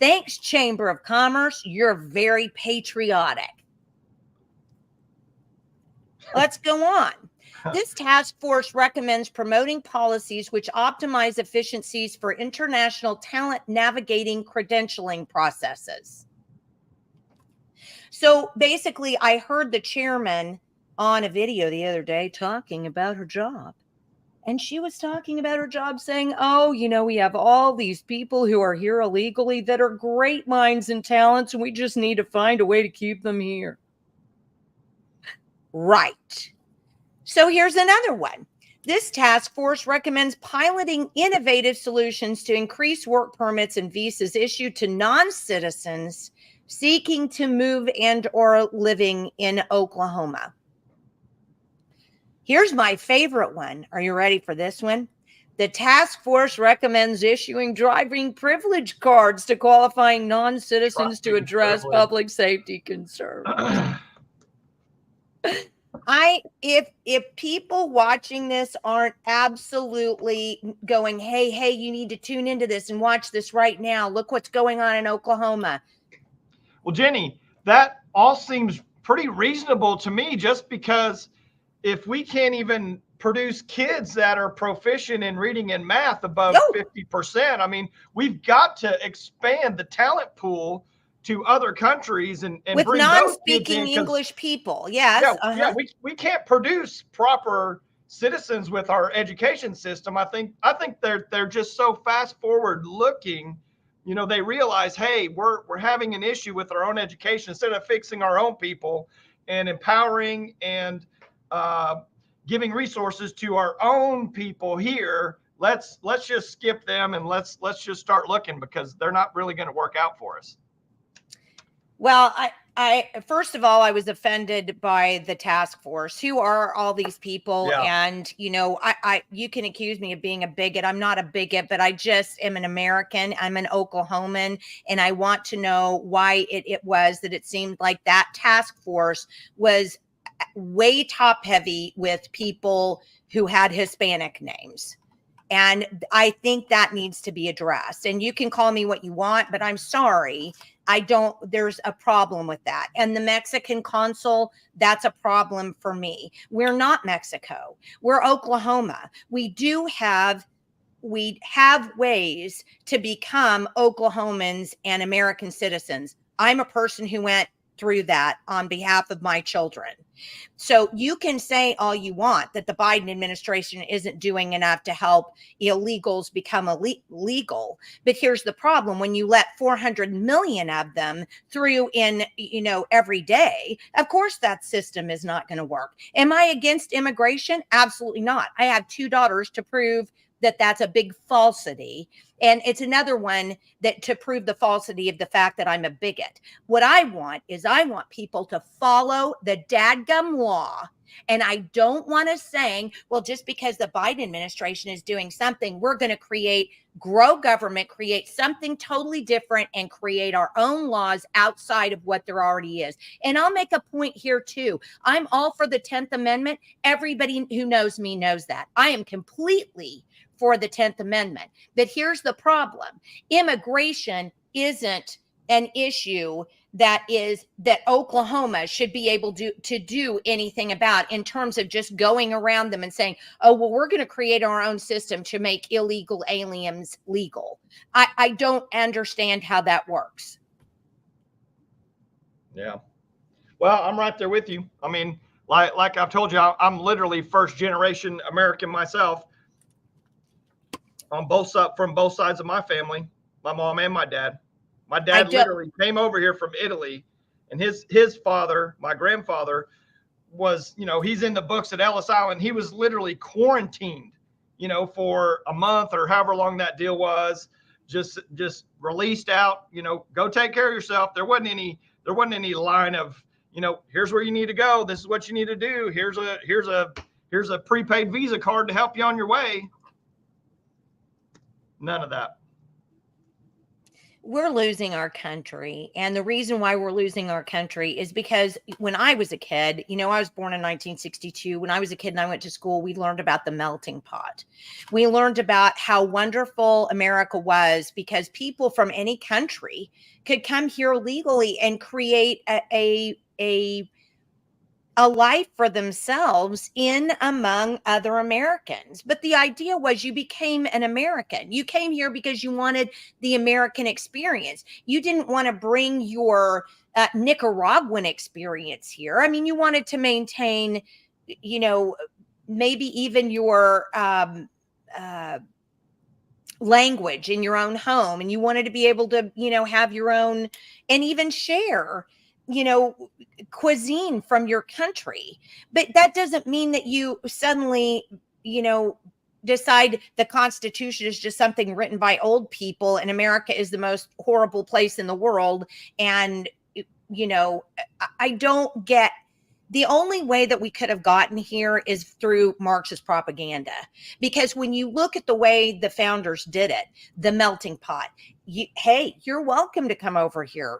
Thanks, Chamber of Commerce. You're very patriotic. Let's go on. This task force recommends promoting policies which optimize efficiencies for international talent navigating credentialing processes. So basically, I heard the chairman on a video the other day talking about her job. And she was talking about her job saying, oh, we have all these people who are here illegally that are great minds and talents, and we just need to find a way to keep them here. Right. So here's another one. This task force recommends piloting innovative solutions to increase work permits and visas issued to non-citizens seeking to move and or living in Oklahoma. Here's my favorite one. Are you ready for this one? The task force recommends issuing driving privilege cards to qualifying non-citizens to address public safety concerns. If people watching this aren't absolutely going, hey, you need to tune into this and watch this right now. Look what's going on in Oklahoma. Well, Jenny, that all seems pretty reasonable to me, just because if we can't even produce kids that are proficient in reading and math above 50%, I mean, we've got to expand the talent pool to other countries and with bring non-speaking English people. Yes. Yeah, we can't produce proper citizens with our education system. I think they're just so fast forward looking. They realize, hey, we're having an issue with our own education. Instead of fixing our own people and empowering and giving resources to our own people here, let's just skip them and let's just start looking, because they're not really going to work out for us. Well, I first of all, I was offended by the task force. Who are all these people? Yeah. And, you can accuse me of being a bigot. I'm not a bigot, but I just am an American. I'm an Oklahoman. And I want to know why it was that it seemed like that task force was way top heavy with people who had Hispanic names. And I think that needs to be addressed. And you can call me what you want, but I'm sorry. There's a problem with that. And the Mexican consul, that's a problem for me. We're not Mexico. We're Oklahoma. We have ways to become Oklahomans and American citizens. I'm a person who went through that on behalf of my children. So you can say all you want that the Biden administration isn't doing enough to help illegals become legal. But here's the problem. When you let 400 million of them through in, every day, of course that system is not going to work. Am I against immigration? Absolutely not. I have 2 daughters to prove that that's a big falsity. And it's another one that to prove the falsity of the fact that I'm a bigot. What I want people to follow the dadgum law. And I don't want us saying, well, just because the Biden administration is doing something, we're going to grow government, create something totally different, and create our own laws outside of what there already is. And I'll make a point here too. I'm all for the 10th Amendment. Everybody who knows me knows that. I am completely for the 10th Amendment. But here's the problem. Immigration isn't an issue that Oklahoma should be able to do anything about in terms of just going around them and saying, oh, well, we're going to create our own system to make illegal aliens legal. I don't understand how that works. Yeah. Well, I'm right there with you. I mean, like I've told you, I'm literally first generation American myself. From both sides of my family, my mom and my dad. My dad literally came over here from Italy, and his father, my grandfather, was, he's in the books at Ellis Island. He was literally quarantined, for a month or however long that deal was, just released out, go take care of yourself. There wasn't any line of, here's where you need to go. This is what you need to do. Here's a prepaid Visa card to help you on your way. None of that. We're losing our country. And the reason why we're losing our country is because when I was a kid, I was born in 1962. When I was a kid and I went to school, we learned about the melting pot. We learned about how wonderful America was because people from any country could come here legally and create a life for themselves in among other Americans. But the idea was you became an American. You came here because you wanted the American experience. You didn't want to bring your Nicaraguan experience here. I mean, you wanted to maintain, maybe even your language in your own home. And you wanted to be able to, have your own and even share cuisine from your country. But that doesn't mean that you suddenly, decide the Constitution is just something written by old people and America is the most horrible place in the world. And, I don't get. The only way that we could have gotten here is through Marxist propaganda. Because when you look at the way the founders did it, the melting pot, hey, you're welcome to come over here.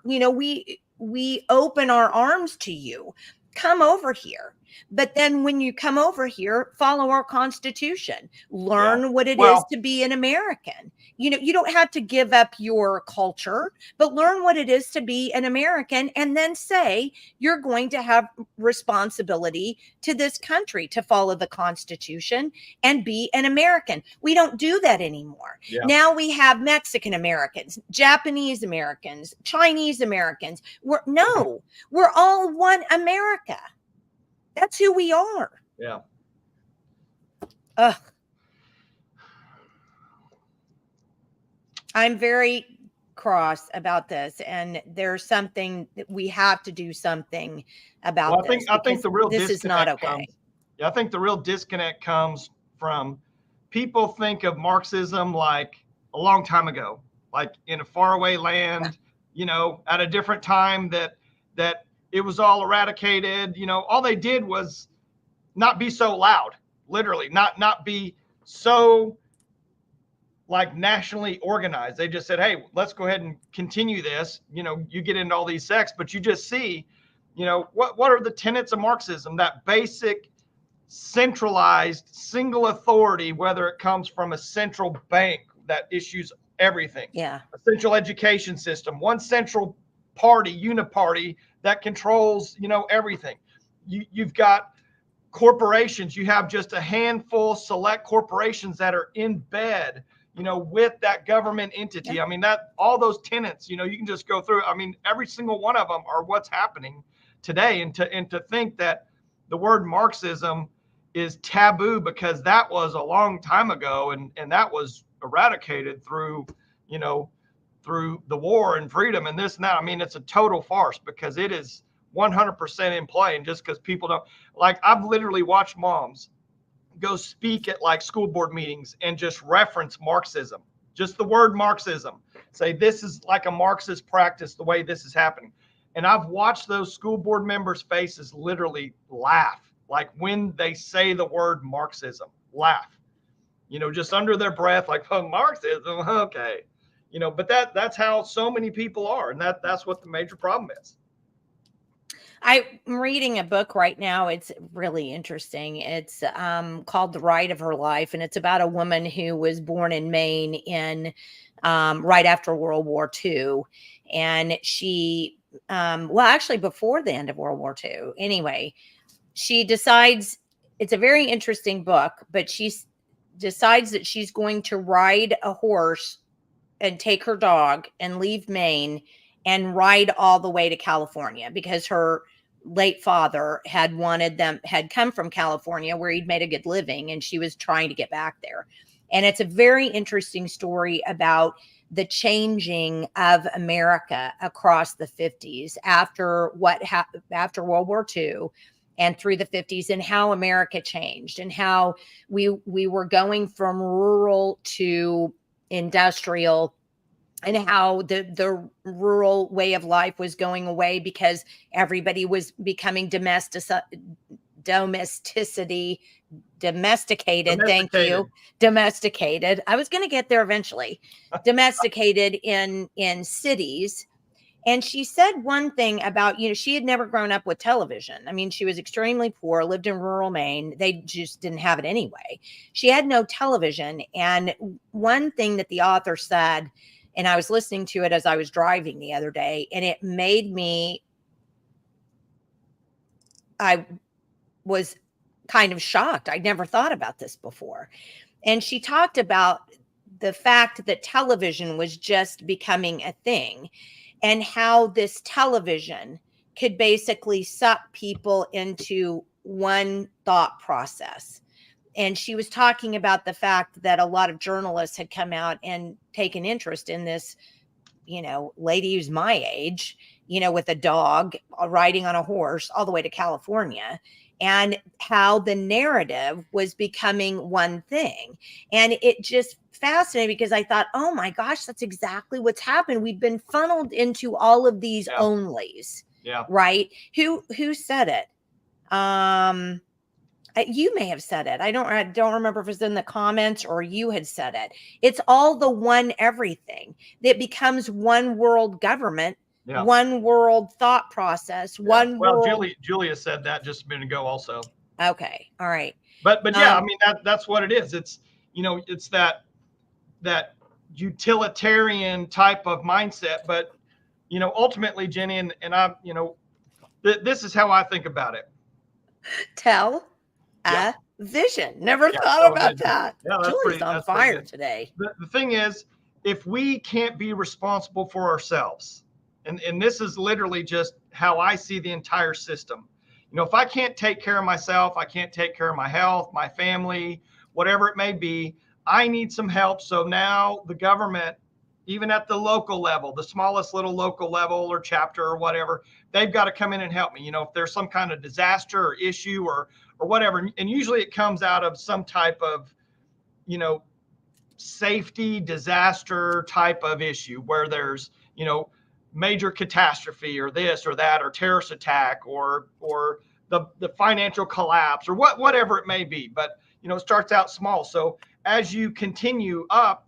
We open our arms to you. Come over here. But then when you come over here, follow our Constitution. Learn what it is to be an American. You don't have to give up your culture, but learn what it is to be an American and then say you're going to have responsibility to this country to follow the Constitution and be an American. We don't do that anymore. Yeah. Now we have Mexican Americans, Japanese Americans, Chinese Americans. We're all one America. That's who we are. Yeah. I'm very cross about this, and there's something that we have to do something about. I think the real this is not okay. I think the real disconnect comes from people think of Marxism like a long time ago, like in a faraway land, at a different time that it was all eradicated. All they did was not be so loud, literally, not be so like nationally organized. They just said, hey, let's go ahead and continue this. You get into all these sects, but you just see, what are the tenets of Marxism? That basic centralized single authority, whether it comes from a central bank that issues everything. Yeah. A central education system, one central party, uniparty that controls, everything. You've got corporations. You have just a handful select corporations that are in bed, with that government entity. Yeah. I mean, that all those tenets, you can just go through. I mean, every single one of them are what's happening today. And to think that the word Marxism is taboo because that was a long time ago, and that was eradicated through the war and freedom and this and that. I mean, it's a total farce because it is 100% in play. And just because people don't, like, I've literally watched moms go speak at like school board meetings and just reference Marxism, just the word Marxism, say this is like a Marxist practice, the way this is happening. And I've watched those school board members' faces literally laugh, like when they say the word Marxism, laugh, just under their breath, like, oh, Marxism, okay. But that's how so many people are. And that's what the major problem is. I'm reading a book right now. It's really interesting. It's called The Ride of Her Life, and it's about a woman who was born in Maine in right after World War II. And she, well, actually before the end of World War II. Anyway, she decides, it's a very interesting book, but she decides that she's going to ride a horse and take her dog and leave Maine and ride all the way to California because her late father had come from California where he'd made a good living, and she was trying to get back there. And it's a very interesting story about the changing of America across the 50s after after World War II and through the 50s, and how America changed and how we were going from rural to industrial, and how the rural way of life was going away because everybody was becoming domesticated. Thank you. Domesticated. I was going to get there eventually. Domesticated in cities. And she said one thing about, she had never grown up with television. I mean, she was extremely poor, lived in rural Maine. They just didn't have it anyway. She had no television. And one thing that the author said, and I was listening to it as I was driving the other day, and it made me, I was kind of shocked. I'd never thought about this before. And she talked about the fact that television was just becoming a thing, and how this television could basically suck people into one thought process. And she was talking about the fact that a lot of journalists had come out and taken interest in this, lady who's my age, with a dog riding on a horse all the way to California, and how the narrative was becoming one thing. And it just fascinated because I thought, oh my gosh, that's exactly what's happened. We've been funneled into all of these onlys. Yeah. Right. Who said it? You may have said it. I don't remember if it was in the comments or you had said it. It's all the one everything that becomes one world government, one world thought process, one world. Well, Julia said that just a minute ago also. Okay. All right. But yeah, I mean, that's what it is. It's, it's that utilitarian type of mindset. But, ultimately, Jenny, and I, this is how I think think Tell a vision. Never thought about that. Yeah, Julie's on fire today. The thing is, if we can't be responsible for ourselves, and this is literally just how I see the entire system. If I can't take care of myself, I can't take care of my health, my family, whatever it may be, I need some help. So now the government, even at the local level, the smallest little local level or chapter or whatever, they've got to come in and help me. If there's some kind of disaster or issue or whatever, and usually it comes out of some type of, safety disaster type of issue where there's, major catastrophe or this or that or terrorist attack or the financial collapse or whatever it may be. But, it starts out small. So as you continue up,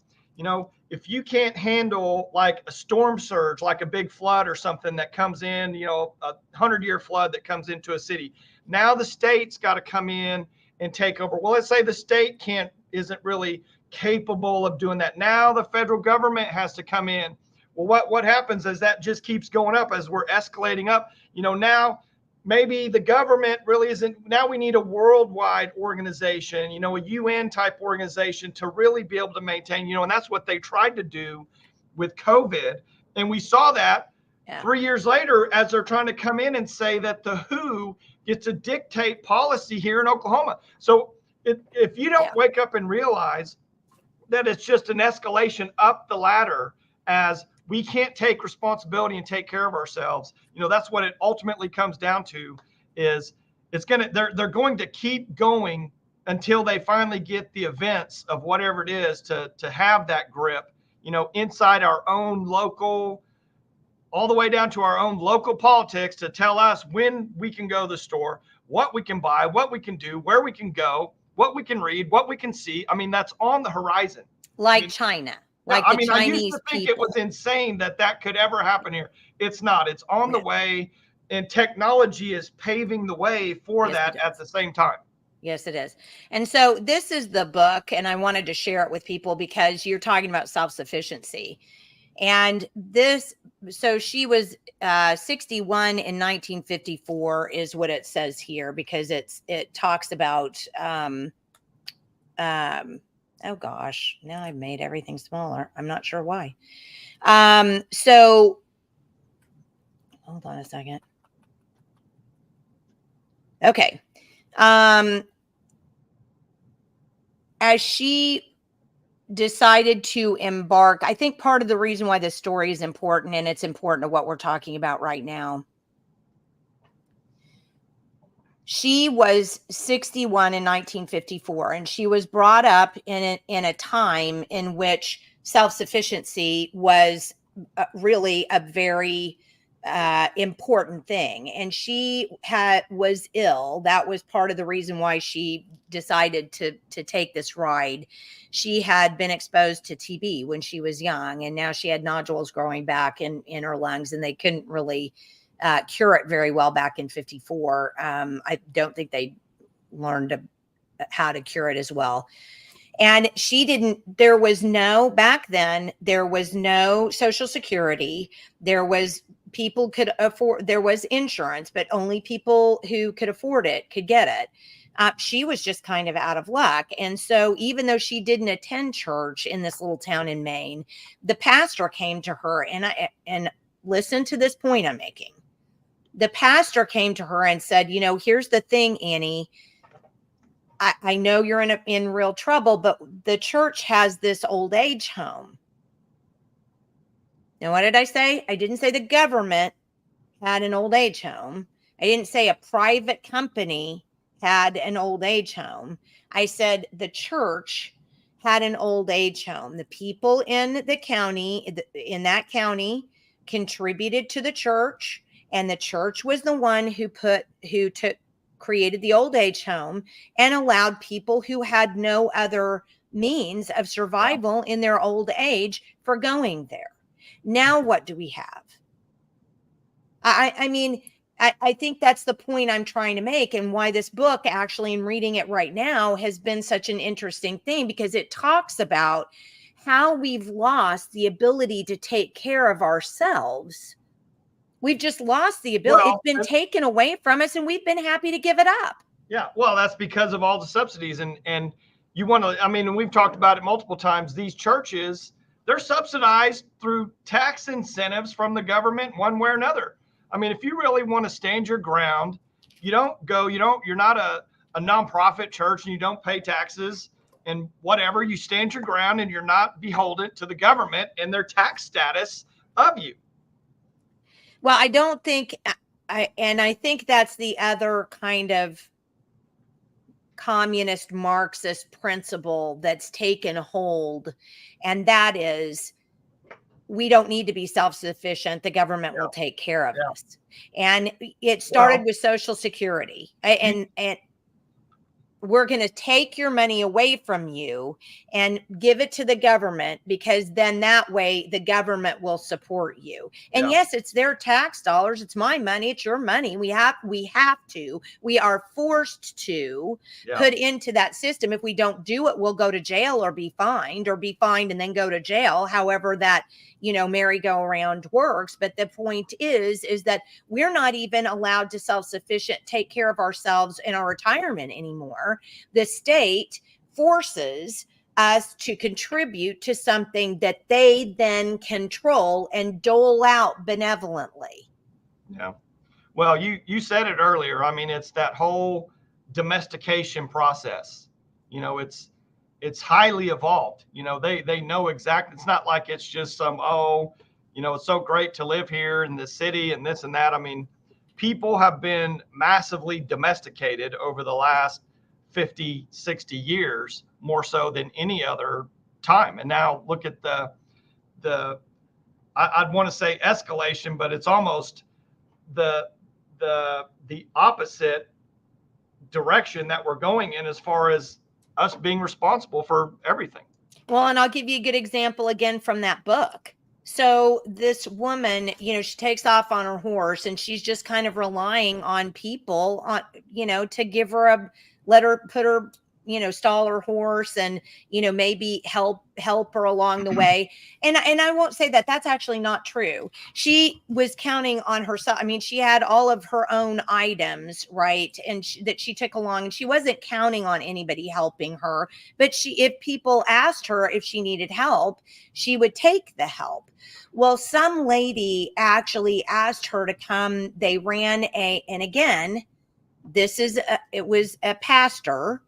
if you can't handle like a storm surge, like a big flood or something that comes in, a 100-year flood that comes into a city, now the state's got to come in and take over. Well, let's say the state isn't really capable of doing that. Now the federal government has to come in. Well, what happens is that just keeps going up as we're escalating up. Now maybe the government really isn't. Now we need a worldwide organization, a UN type organization to really be able to maintain, and that's what they tried to do with COVID. And we saw that 3 years later, as they're trying to come in and say that the WHO gets to dictate policy here in Oklahoma. So if you don't wake up and realize that it's just an escalation up the ladder, as we can't take responsibility and take care of ourselves, that's what it ultimately comes down to. Is they're going to keep going until they finally get the events of whatever it is to have that grip, inside our own local, all the way down to our own local politics, to tell us when we can go to the store, what we can buy, what we can do, where we can go, what we can read, what we can see. I mean, that's on the horizon. Like China. Like the Chinese I used to think people. it was insane that could ever happen here. It's not. It's on the way, and technology is paving the way for that at the same time. Yes, it is. And so this is the book, and I wanted to share it with people because you're talking about self-sufficiency. And so she was 61 in 1954 is what it says here, because it talks about, oh gosh, now I've made everything smaller. I'm not sure why. So hold on a second. Okay. As she decided to embark, I think part of the reason why this story is important, and it's important to what we're talking about right now. She was 61 in 1954, and she was brought up in a time in which self-sufficiency was really a very important thing. And she was ill. That was part of the reason why she decided to take this ride. She had been exposed to TB when she was young, and now she had nodules growing back in her lungs, and they couldn't really cure it very well back in 54. I don't think they learned how to cure it as well. And back then, there was no Social Security. There was insurance, but only people who could afford it could get it. She was just kind of out of luck. And so even though she didn't attend church in this little town in Maine, the pastor came to her, and listen to this point I'm making. The pastor came to her and said, here's the thing, Annie. I know you're in real trouble, but the church has this old age home. Now, what did I say? I didn't say the government had an old age home. I didn't say a private company had an old age home. I said the church had an old age home. The people in that county contributed to the church, and the church was the one who created the old age home and allowed people who had no other means of survival in their old age for going there. Now, what do we have? I think that's the point I'm trying to make, and why this book, actually, in reading it right now, has been such an interesting thing, because it talks about how we've lost the ability to take care of ourselves. We've just lost the ability. It's been taken away from us, and we've been happy to give it up. Yeah, well, that's because of all the subsidies. And you want to, and we've talked about it multiple times. These churches, they're subsidized through tax incentives from the government one way or another. If you really want to stand your ground, you're not a nonprofit church, and you don't pay taxes and whatever. You stand your ground, and you're not beholden to the government and their tax status of you. Well, I don't think, I think that's the other kind of communist Marxist principle that's taken hold. And that is, we don't need to be self-sufficient. The government will take care of us. And it started with Social Security. And we're going to take your money away from you and give it to the government, because then that way the government will support you. And Yeah. yes, it's their tax dollars. It's my money. It's your money. We are forced to Yeah. put into that system. If we don't do it, we'll go to jail or be fined and then go to jail. However, that, merry-go-round works. But the point is that we're not even allowed to self-sufficient, take care of ourselves in our retirement anymore. The state forces us to contribute to something that they then control and dole out benevolently. Yeah. Well, you said it earlier. I mean, it's that whole domestication process. It's highly evolved. They know exactly. It's not like it's just some, it's so great to live here in the city and this and that. I mean, people have been massively domesticated over the last 50, 60 years, more so than any other time. And now look at I'd want to say escalation, but it's almost the opposite direction that we're going in, as far as us being responsible for everything. Well, and I'll give you a good example again from that book. So this woman, she takes off on her horse, and she's just kind of relying on people to give her let her put her, stall her horse and, maybe help her along the way. And I won't say that that's actually not true. She was counting on herself. I mean, she had all of her own items, right? And that she took along, and she wasn't counting on anybody helping her. But if people asked her if she needed help, she would take the help. Well, some lady actually asked her to come. They ran and again, it was a pastor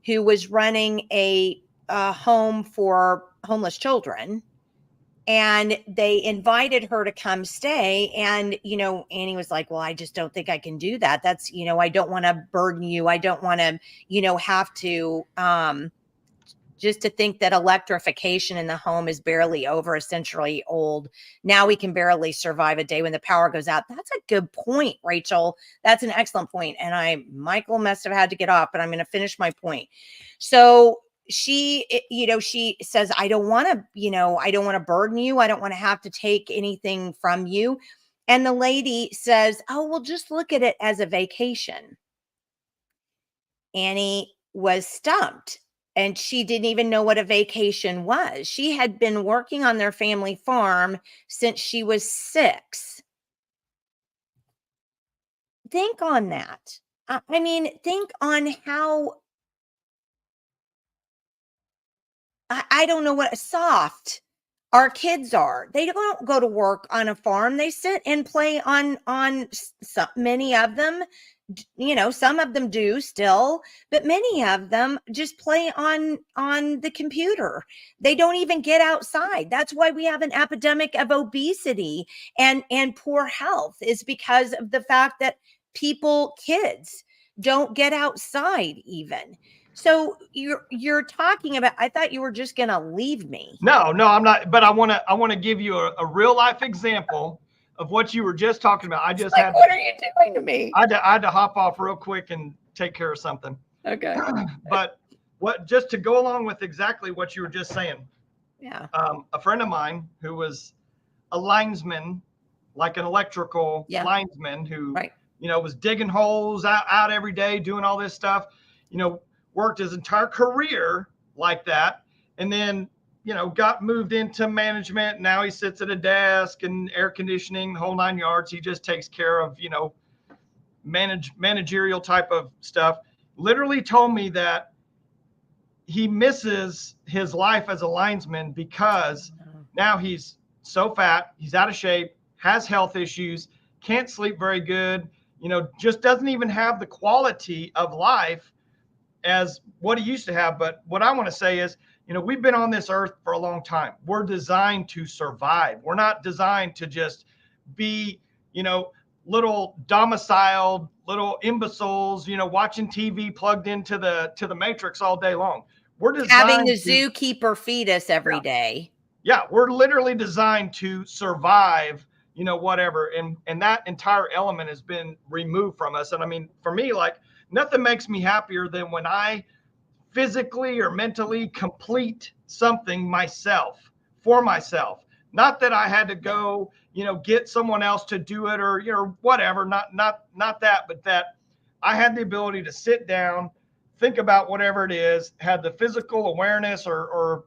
who was running a home for homeless children, and they invited her to come stay. And, Annie was like, well, I just don't think I can do that. That's, I don't want to burden you. I don't want to, have to, just to think that electrification in the home is barely over a century old. Now we can barely survive a day when the power goes out. That's a good point, Rachel. That's an excellent point. And Michael must have had to get off, but I'm going to finish my point. So she says, I don't want to burden you. I don't want to have to take anything from you. And the lady says, oh, well, just look at it as a vacation. Annie was stumped. And she didn't even know what a vacation was. She had been working on their family farm since she was 6. Think on that. I mean, think on how, I don't know what soft our kids are. They don't go to work on a farm. They sit and play on many of them. Some of them do still, but many of them just play on the computer. They don't even get outside. That's why we have an epidemic of obesity and poor health, is because of the fact that kids don't get outside even. So you're talking about, I thought you were just going to leave me. No, I'm not. But I want to give you a real life example of what you were just talking about. What are you doing to me? I had to hop off real quick and take care of something. Okay. But just to go along with exactly what you were just saying. Yeah. A friend of mine who was a linesman, like an electrical linesman, who, right, was digging holes out every day, doing all this stuff, worked his entire career like that. And then, got moved into management. Now he sits at a desk and air conditioning, the whole 9 yards. He just takes care of, managerial type of stuff. Literally told me that he misses his life as a linesman because now he's so fat, he's out of shape, has health issues, can't sleep very good, just doesn't even have the quality of life as what he used to have. But what I want to say is, we've been on this earth for a long time. We're designed to survive. We're not designed to just be, little domiciled, little imbeciles, watching TV plugged into the matrix all day long. We're designed having the zookeeper feed us every day. Yeah, we're literally designed to survive, whatever. And that entire element has been removed from us. And I mean, for me, like, nothing makes me happier than when I physically or mentally complete something myself, for myself. Not that I had to go, get someone else to do it or, whatever, not that, but that I had the ability to sit down, think about whatever it is, had the physical awareness or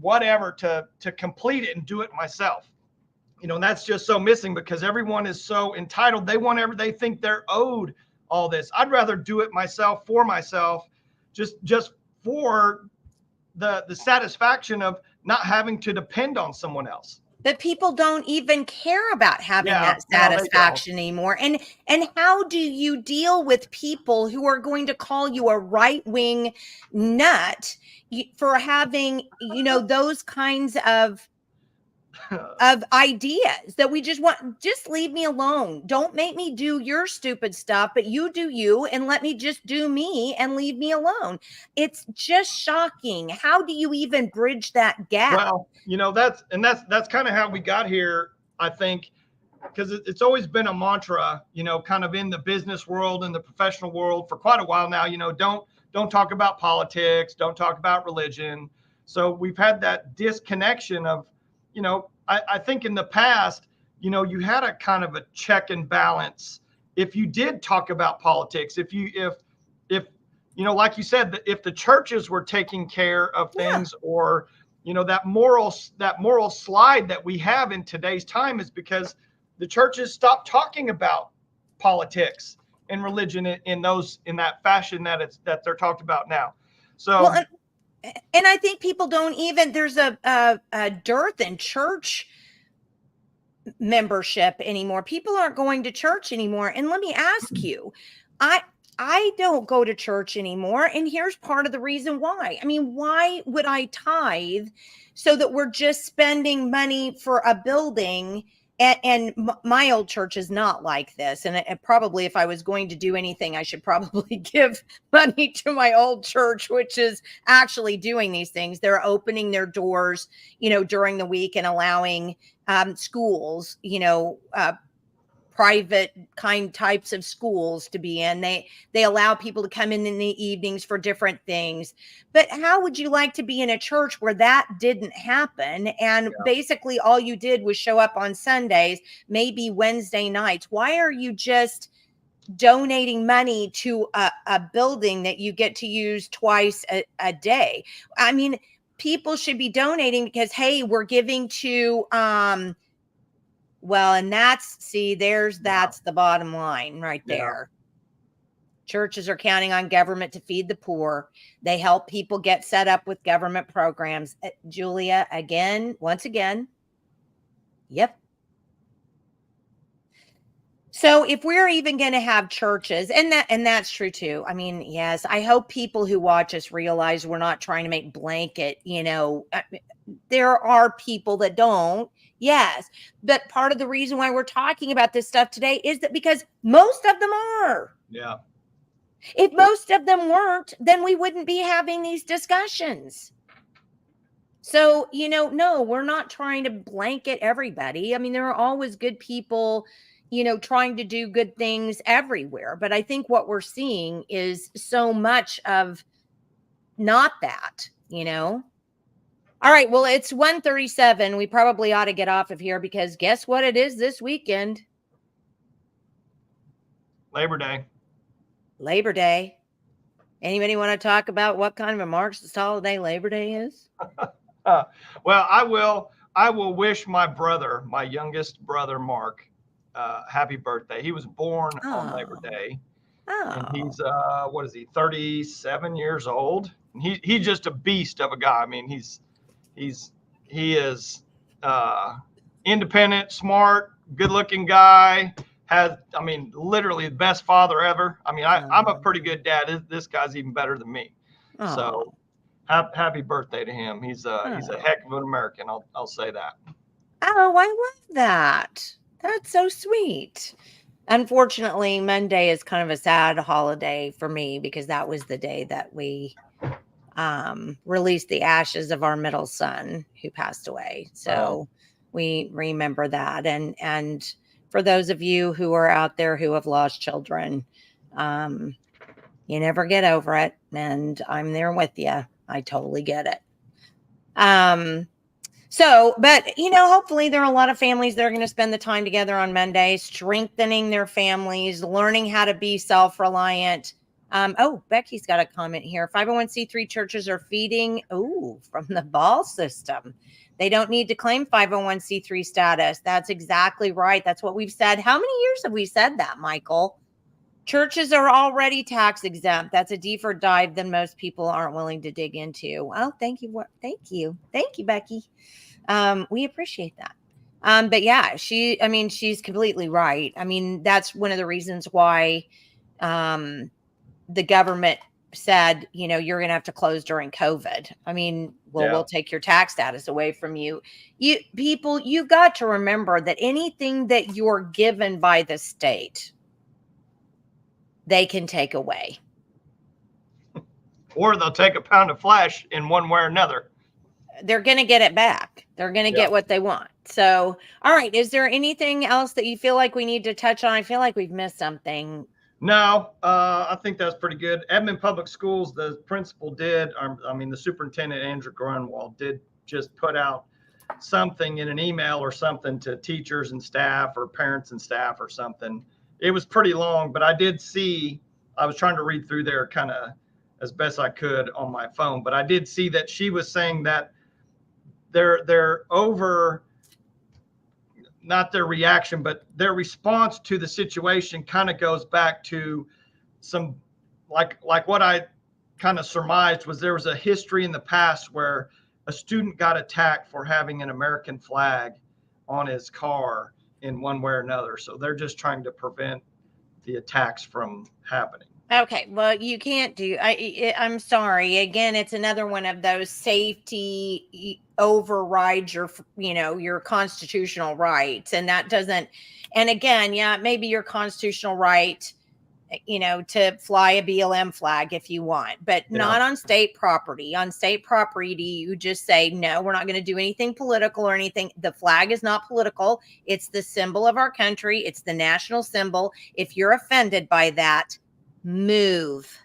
whatever to complete it and do it myself. And that's just so missing because everyone is so entitled. They think they're owed all this. I'd rather do it myself, for myself, just for the satisfaction of not having to depend on someone else. But people don't even care about having Yeah, that no, they don't. satisfaction anymore. And how do you deal with people who are going to call you a right-wing nut for having, those kinds of ideas that we just leave me alone. Don't make me do your stupid stuff, but you do you and let me just do me and leave me alone. It's just shocking. How do you even bridge that gap? Well, that's kind of how we got here, I think, because it's always been a mantra, kind of in the business world and the professional world for quite a while now, don't talk about politics, don't talk about religion. So we've had that disconnection of, I think in the past, you had a kind of a check and balance. If you did talk about politics, if like you said, if the churches were taking care of things, or, that moral slide that we have in today's time is because the churches stopped talking about politics and religion in that fashion that they're talked about now. So. Well, and I think people don't even, there's a dearth in church membership anymore. People aren't going to church anymore. And let me ask you, I don't go to church anymore. And here's part of the reason why. I mean, why would I tithe so that we're just spending money for a building? And my old church is not like this. And probably if I was going to do anything, I should probably give money to my old church, which is actually doing these things. They're opening their doors, during the week and allowing schools, private types of schools to be in. They allow people to come in the evenings for different things. But how would you like to be in a church where that didn't happen? And basically all you did was show up on Sundays, maybe Wednesday nights. Why are you just donating money to a building that you get to use twice a day? I mean, people should be donating because, hey, we're giving to, well, and that's the bottom line right there. Churches are counting on government to feed the poor. They help people get set up with government programs. Julia, once again. Yep. So if we're even going to have churches, and that's true too. I mean, yes, I hope people who watch us realize we're not trying to make blanket, there are people that don't. Yes. But part of the reason why we're talking about this stuff today is that because most of them are. Yeah. If most of them weren't, then we wouldn't be having these discussions. So, no, we're not trying to blanket everybody. I mean, there are always good people, trying to do good things everywhere. But I think what we're seeing is so much of not that, All right. Well, it's 1:37. We probably ought to get off of here because guess what it is this weekend? Labor Day. Labor Day. Anybody want to talk about what kind of a Marxist holiday Labor Day is? Well, I will wish my youngest brother, Mark, happy birthday. He was born on Labor Day. Oh. And he's, 37 years old. And he's just a beast of a guy. I mean, he is independent, smart, good-looking guy. Literally the best father ever. I mean, I'm a pretty good dad. This guy's even better than me. Oh. So happy birthday to him. He's a heck of an American. I'll say that. Oh, I love that. That's so sweet. Unfortunately, Monday is kind of a sad holiday for me because that was the day that we released the ashes of our middle son who passed away. So we remember that. And for those of you who are out there who have lost children, You never get over it, and I'm there with you. I totally get it. So, but hopefully there are a lot of families that are going to spend the time together on Monday, strengthening their families, learning how to be self-reliant. Oh, Becky's got a comment here. 501c3 churches are feeding from the ball system. They don't need to claim 501c3 status. That's exactly right. That's what we've said. How many years have we said that, Michael? Churches are already tax exempt. That's a deeper dive than most people aren't willing to dig into. Well, thank you. Thank you, Becky. We appreciate that. But yeah, she's completely right. I mean, that's one of the reasons why the government said, you're going to have to close during COVID. I mean, we'll take your tax status away from you. You've got to remember that anything that you're given by the state, they can take away. Or they'll take a pound of flesh in one way or another. They're going to get it back. They're going to get what they want. So, all right. Is there anything else that you feel like we need to touch on? I feel like we've missed something. No, I think that's pretty good. Edmond Public Schools, the principal the superintendent, Andrew Grunwald, did just put out something in an email or something to teachers and staff or parents and staff or something. It was pretty long, but I was trying to read through there kind of as best I could on my phone, but I did see that she was saying that they're over, not their reaction, but their response to the situation kind of goes back to some, like what I kind of surmised was there was a history in the past where a student got attacked for having an American flag on his car in one way or another. So they're just trying to prevent the attacks from happening. Okay, well, you can't do. I'm sorry. Again, it's another one of those safety overrides your constitutional rights, and that doesn't. And again, maybe your constitutional right, to fly a BLM flag if you want, but not on state property. On state property, you just say, no, we're not going to do anything political or anything. The flag is not political. It's the symbol of our country. It's the national symbol. If you're offended by that, move,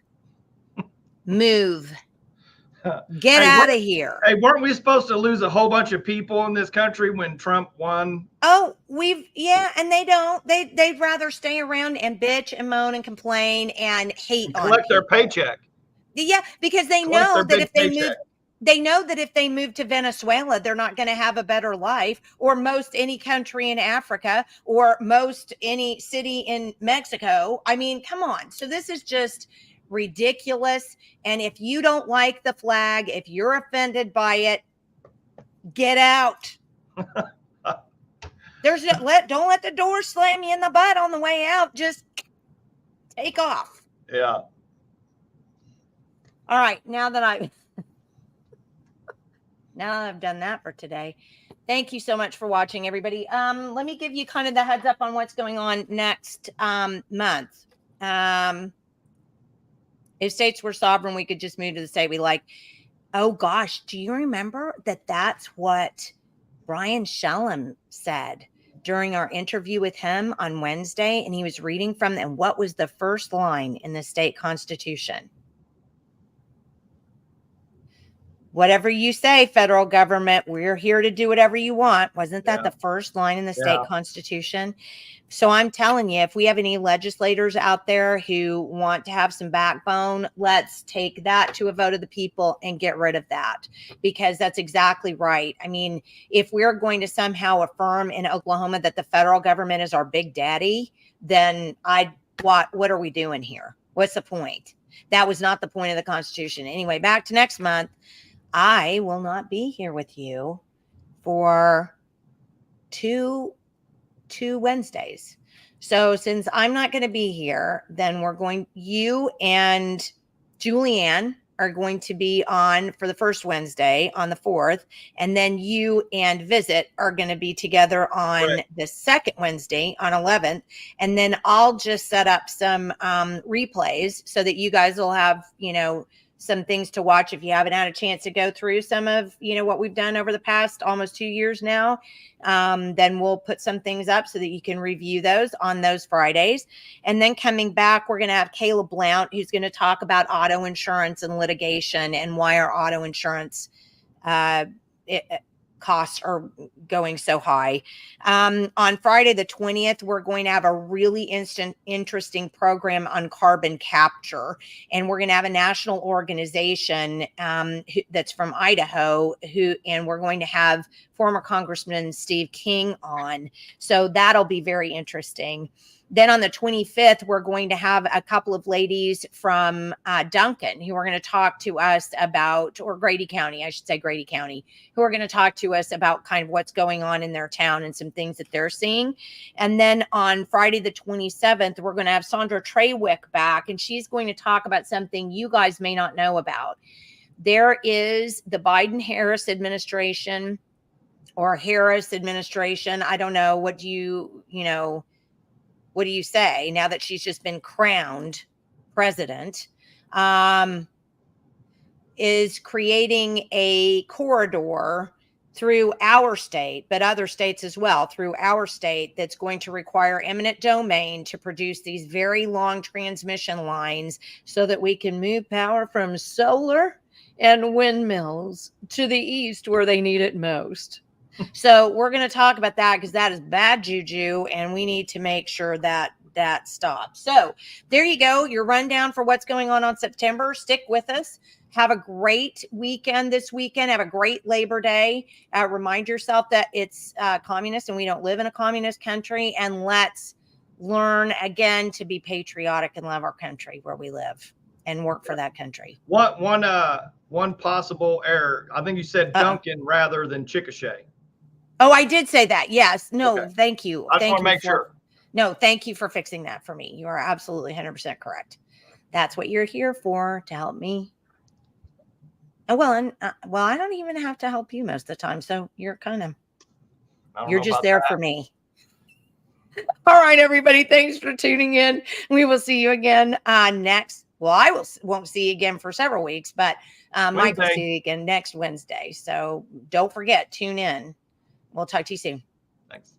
get out of here. Hey, weren't we supposed to lose a whole bunch of people in this country when Trump won? Oh, and they don't. They'd rather stay around and bitch and moan and complain and hate on collect their paycheck. Yeah, because they know that if they move to Venezuela, they're not going to have a better life, or most any country in Africa, or most any city in Mexico. I mean, come on. So this is just ridiculous. And if you don't like the flag, if you're offended by it, get out. Don't let the door slam you in the butt on the way out. Just take off. Yeah. All right. Now that I've done that for today, thank you so much for watching, everybody. Let me give you kind of the heads up on what's going on next month. If states were sovereign, we could just move to the state we like. Oh gosh, do you remember that that's what Brian Shellum said during our interview with him on Wednesday? And he was reading from, and what was the first line in the state constitution? Whatever you say, federal government, we're here to do whatever you want. Wasn't that the first line in the state constitution? So I'm telling you, if we have any legislators out there who want to have some backbone, let's take that to a vote of the people and get rid of that, because that's exactly right. I mean, if we're going to somehow affirm in Oklahoma that the federal government is our big daddy, then what are we doing here? What's the point? That was not the point of the Constitution. Anyway, back to next month. I will not be here with you for two Wednesdays. So since I'm not going to be here, then you and Julianne are going to be on for the first Wednesday on the 4th. And then you and Visit are going to be together on the second Wednesday on 11th. And then I'll just set up some replays so that you guys will have, some things to watch if you haven't had a chance to go through some of, what we've done over the past almost 2 years now. Then we'll put some things up so that you can review those on those Fridays. And then coming back, we're going to have Caleb Blount, who's going to talk about auto insurance and litigation and why our auto insurance costs are going so high. On Friday the 20th, we're going to have a really interesting program on carbon capture, and we're going to have a national organization that's from Idaho and we're going to have former Congressman Steve King on. So that'll be very interesting. Then on the 25th, we're going to have a couple of ladies from Duncan who are going to talk to us about, or Grady County, I should say Grady County, who are going to talk to us about kind of what's going on in their town and some things that they're seeing. And then on Friday the 27th, we're going to have Sandra Treywick back, and she's going to talk about something you guys may not know about. There is the Biden-Harris administration, or Harris administration. I don't know. What do you say now that she's just been crowned president, is creating a corridor through our state, but other states as well, through our state, that's going to require eminent domain to produce these very long transmission lines so that we can move power from solar and windmills to the east where they need it most. So we're going to talk about that because that is bad juju, and we need to make sure that that stops. So there you go. Your rundown for what's going on September. Stick with us. Have a great weekend this weekend. Have a great Labor Day. Remind yourself that it's communist and we don't live in a communist country. And let's learn again to be patriotic and love our country where we live and work for that country. One possible error. I think you said Duncan rather than Chickasha. Oh, I did say that. Yes. No, Okay. Thank you. I just want to make sure. No, thank you for fixing that for me. You are absolutely 100% correct. That's what you're here for, to help me. Oh, well, I don't even have to help you most of the time. So you're you're just there for me. All right, everybody. Thanks for tuning in. We will see you again next. Well, I won't see you again for several weeks, but Mike will see you again next Wednesday. So don't forget, tune in. We'll talk to you soon. Thanks.